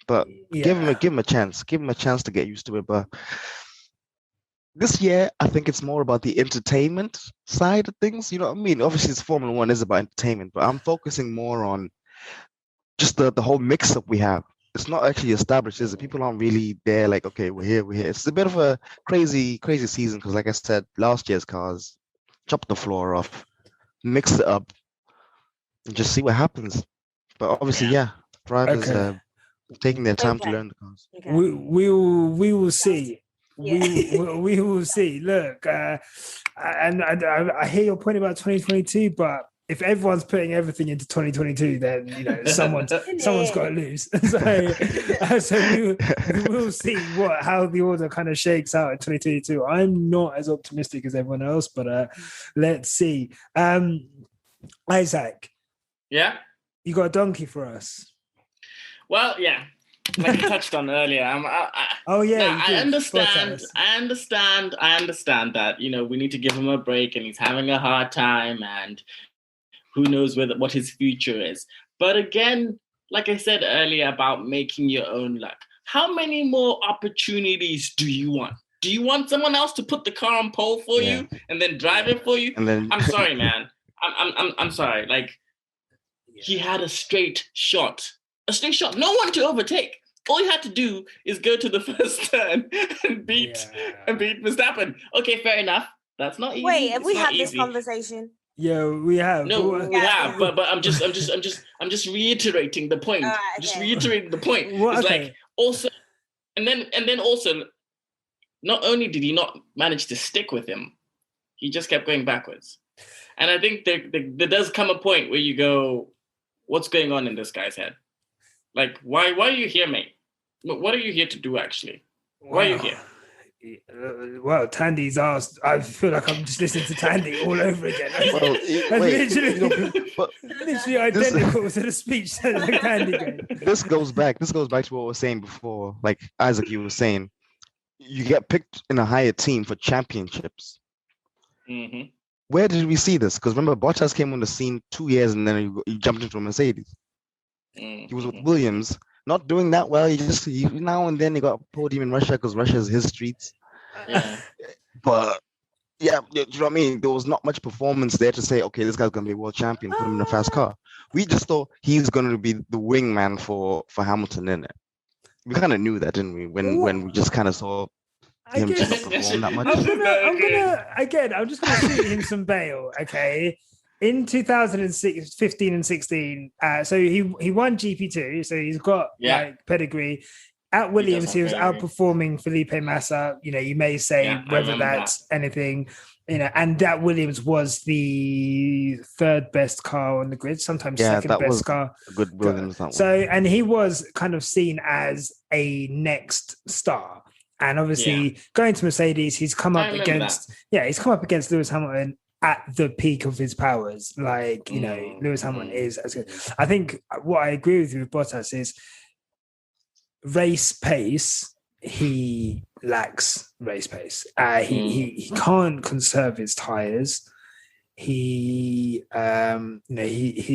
S3: but give him a chance. Give him a chance to get used to it. But this year, I think it's more about the entertainment side of things. You know what I mean? Obviously, it's Formula One is about entertainment, but I'm focusing more on just the whole mix-up we have. It's not actually established, is it? People aren't really there like, okay, we're here. It's a bit of a crazy season because, like I said, last year's cars chopped the floor off, mix it up, and just see what happens. But obviously, drivers taking their time to learn the cars.
S1: Okay. We will see. We will see. Look, and I hear your point about 2022, but if everyone's putting everything into 2022, then someone's got to lose. So we will see how the order kind of shakes out in 2022. I'm not as optimistic as everyone else, but let's see. Isaac,
S4: yeah,
S1: you got a donkey for us?
S4: Well, yeah, like you touched on earlier. I understand. I understand that we need to give him a break, and he's having a hard time, and who knows what his future is. But again, like I said earlier about making your own luck, how many more opportunities do you want? Do you want someone else to put the car on pole for you and then drive it for you?
S3: And then
S4: I'm sorry, man. I'm sorry. Like, he had a straight shot. No one to overtake. All you had to do is go to the first turn and beat Verstappen. Okay, fair enough. That's not easy.
S2: Wait, have we had this conversation?
S1: Yeah, we have.
S4: No, we have. But I'm just reiterating the point.
S2: Right,
S4: I'm just reiterating the point.
S1: Well,
S4: it's like also, and then also, not only did he not manage to stick with him, he just kept going backwards. And I think there does come a point where you go, what's going on in this guy's head? Like, why are you here, mate? What are you here to do, actually? Why are you here?
S1: Well, Thandie's asked. I feel like I'm just listening to Thandie all over again. Literally identical to the speech that Thandie gave.
S3: This goes back to what we were saying before. Like Isaac, you were saying, you get picked in a higher team for championships.
S4: Mm-hmm.
S3: Where did we see this? Because remember, Bottas came on the scene 2 years and then he jumped into a Mercedes.
S4: Mm-hmm.
S3: He was with Williams, not doing that well. He now and then he got a podium in Russia because Russia is his streets.
S4: Yeah.
S3: But yeah, you know what I mean? There was not much performance there to say, okay, this guy's going to be a world champion, put him in a fast car. We just thought he's going to be the wingman for Hamilton, in it. We kind of knew that, didn't we? When we just kind of saw him just not perform that much.
S1: I'm just gonna shoot him some bail, okay? In 2015 and 16, so he won GP2, so he's got like pedigree. At Williams, he was outperforming Felipe Massa. You may say whether that's anything, and that Williams was the third best car on the grid, sometimes second best car.
S3: Good Williams.
S1: So, and he was kind of seen as a next star. And obviously, going to Mercedes, he's come up against Lewis Hamilton at the peak of his powers. Like, Lewis Hamilton is as good. I think what I agree with you with Bottas is race pace. He lacks race pace. He can't conserve his tires. He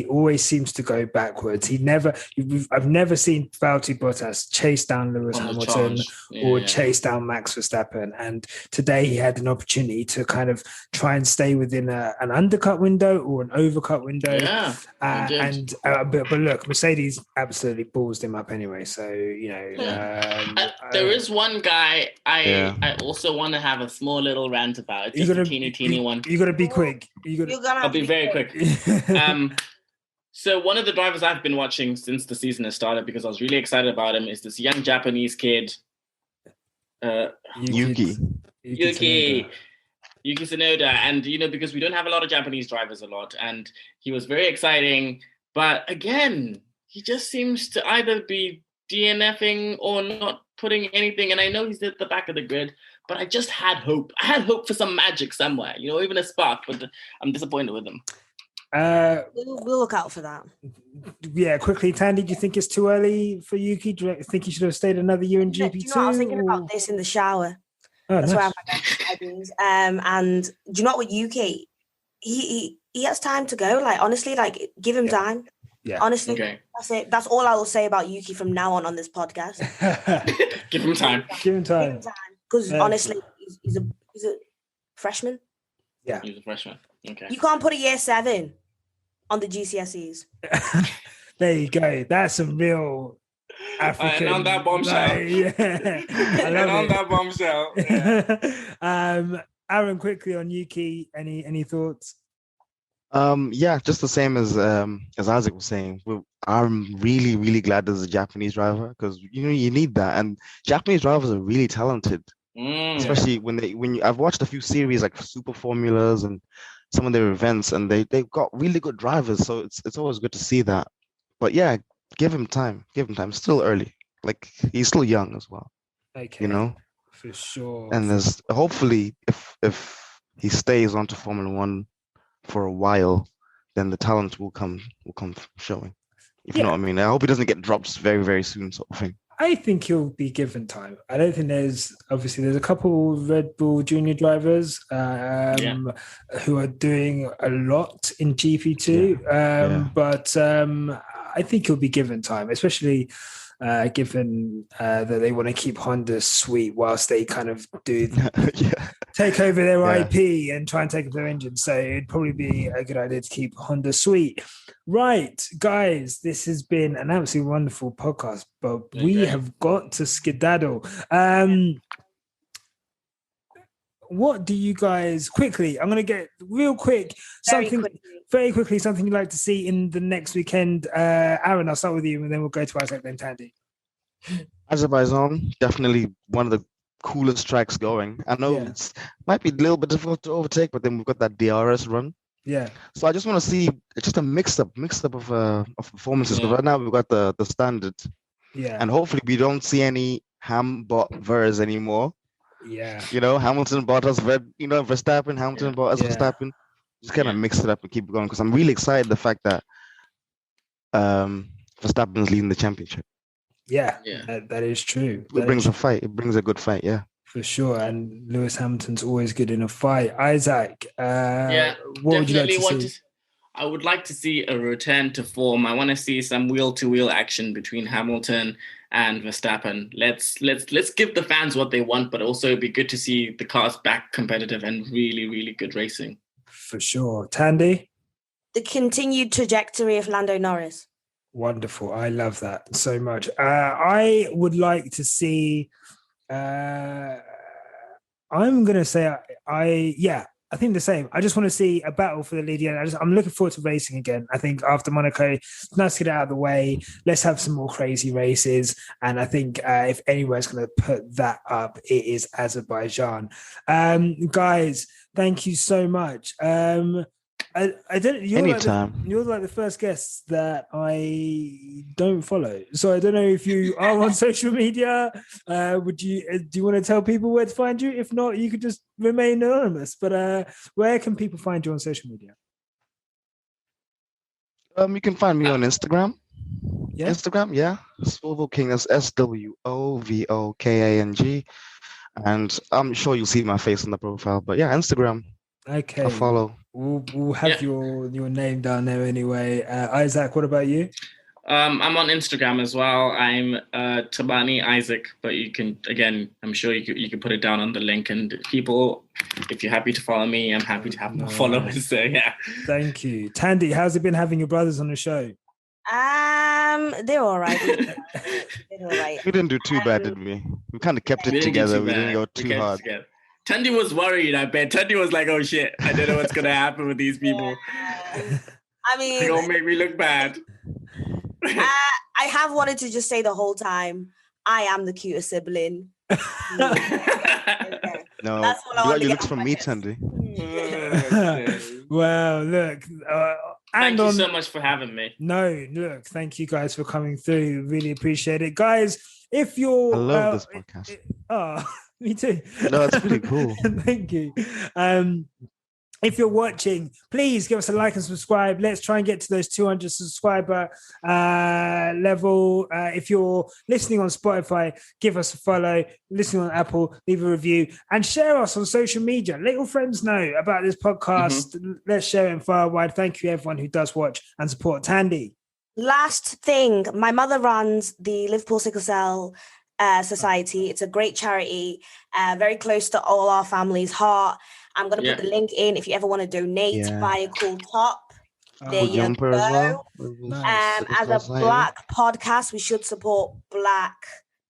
S1: always seems to go backwards. I've never seen Valtteri Bottas chase down Lewis Hamilton or chase down Max Verstappen. And today he had an opportunity to kind of try and stay within an undercut window or an overcut window. But look, Mercedes absolutely ballsed him up anyway. So
S4: there is one guy I also want to have a small little rant about. Just a teeny one.
S1: You got to be quick.
S4: I'll be very quick. So one of the drivers I've been watching since the season has started, because I was really excited about him, is this young Japanese kid,
S3: Yuki
S4: Tsunoda. And because we don't have a lot of Japanese drivers and he was very exciting, but again, he just seems to either be DNFing or not putting anything. And I know he's at the back of the grid, but I just had hope. I had hope for some magic somewhere, even a spark, but I'm disappointed with him.
S2: We'll look out for that.
S1: Yeah, quickly, Thandie, do you think it's too early for Yuki? Do you think he should have stayed another year in GP2?
S2: I was thinking about this in the shower. That's where I'm ideas. And do you know what, with Yuki? He has time to go. Like, honestly, give him time. Yeah. Honestly, that's it. That's all I will say about Yuki from now on this podcast.
S4: Give him time.
S1: Give him time.
S2: Because honestly, he's a freshman.
S1: Yeah,
S4: he's a freshman. Okay.
S2: You can't put a year 7 on the GCSEs.
S1: There you go. That's some real African.
S4: And on that bombshell. That bombshell.
S1: Yeah. Aaron, quickly on Yuki. Any thoughts?
S3: Just the same as Isaac was saying. I'm really, really glad there's a Japanese driver, because you need that, and Japanese drivers are really talented. Especially when I've watched a few series like Super Formulas and some of their events, and they've got really good drivers. So it's always good to see that. But yeah, give him time. It's still early. Like, he's still young as well.
S1: Okay. For sure.
S3: And there's hopefully if he stays on to Formula One for a while, then the talent will come showing. If you know what I mean. I hope he doesn't get dropped very, very soon, sort of thing.
S1: I think he'll be given time. I don't think there's a couple Red Bull junior drivers who are doing a lot in GP2, but I think he'll be given time, especially given that they want to keep Honda sweet whilst they kind of do take over their IP and try and take over their engine. So it'd probably be a good idea to keep Honda sweet. Right, guys, this has been an absolutely wonderful podcast, but we have got to skedaddle. What do you guys quickly? I'm going to get real quick very quickly. Something you'd like to see in the next weekend. Aaron, I'll start with you, and then we'll go to Isaac, then Thandie.
S3: Azerbaijan, definitely one of the coolest tracks going. I know it might be a little bit difficult to overtake, but then we've got that DRS run. Yeah. So I just want to see just a mix up of performances. Because right now we've got the standard. Yeah. And hopefully we don't see any Ham-Bot-Vers anymore. Yeah. You know, Hamilton, Bottas, Verstappen, Hamilton, Bottas, Verstappen. Just kind of mix it up and keep it going, because I'm really excited the fact that Verstappen's leading the championship. Yeah. That is true. It brings a fight. It brings a good fight, for sure. And Lewis Hamilton's always good in a fight. Isaac, what would you like to see?
S4: I would like to see a return to form. I want to see some wheel-to-wheel action between Hamilton and Verstappen. Let's give the fans what they want, but also it'd be good to see the cars back competitive and really, really good racing.
S1: For sure. Thandie?
S2: The continued trajectory of Lando Norris.
S1: Wonderful. I love that so much. I would like to see... I'm going to say I think the same. I just want to see a battle for the lead. I'm looking forward to racing again. I think after Monaco, it's nice to get out of the way. Let's have some more crazy races. And I think if anywhere's going to put that up, it is Azerbaijan. Guys, thank you so much. I don't. You're like the first guest that I don't follow, so I don't know if you are on social media. Do you want to tell people where to find you? If not, you could just remain anonymous. But where can people find you on social media?
S3: You can find me on Instagram. Yeah. Instagram, Swovo King. That's SWOVOKANG, and I'm sure you'll see my face on the profile. But Instagram. Okay. I'll follow.
S1: We'll have your name down there anyway. Isaac, what about you?
S4: I'm on Instagram as well. I'm Tabani Isaac, but you can, again, I'm sure you can put it down on the link. And people, if you're happy to follow me, I'm happy to have more followers. So
S1: Thank you. Thandie, how's it been having your brothers on the show?
S2: They're all right. They're all right.
S3: We didn't do too bad, did we? We kind of kept it together. We didn't go too hard.
S4: Thandie was worried, I bet. Thandie was like, oh shit, I don't know what's going to happen with these people.
S2: I mean...
S4: They're going to make me look bad.
S2: I have wanted to just say the whole time, I am the cuter sibling.
S3: No, that's what I want to get from me, Thandie.
S1: Well, look...
S4: thank you so much for having me.
S1: No, look, thank you guys for coming through. Really appreciate it. Guys, if you're...
S3: I love this podcast.
S1: Me too.
S3: No, it's pretty cool.
S1: Thank you. If you're watching, please give us a like and subscribe. Let's try and get to those 200 subscriber level. If you're listening on Spotify, give us a follow. Listening on Apple, leave a review and share us on social media. Let your friends know about this podcast. Let's share it far and wide. Thank you, everyone who does watch and support Thandie.
S2: Last thing, my mother runs the Liverpool Sickle Cell Society. It's a great charity, very close to all our family's heart. I'm going to put the link in if you ever want to donate. Buy a cool top. There you go. Well. Nice. As a Black podcast, we should support Black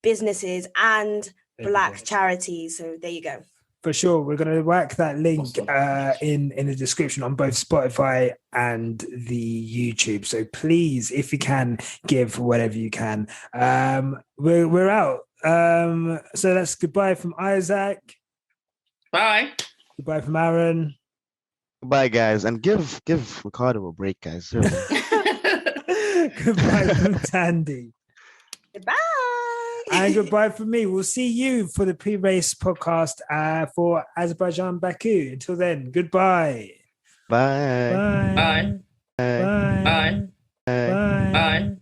S2: businesses and Black charities. So there you go.
S1: For sure. We're going to whack that link in the description on both Spotify and the YouTube. So please, if you can, give whatever you can. We're out. So that's goodbye from Isaac.
S4: Bye.
S1: Goodbye from Aaron.
S3: Goodbye, guys. And give Ricciardo a break, guys.
S1: Goodbye from Thandie.
S2: Goodbye.
S1: And goodbye from me. We'll see you for the pre-race podcast for Azerbaijan Baku. Until then, goodbye.
S3: Bye.
S1: Bye.
S4: Bye.
S1: Bye.
S4: Bye.
S1: Bye.
S4: Bye.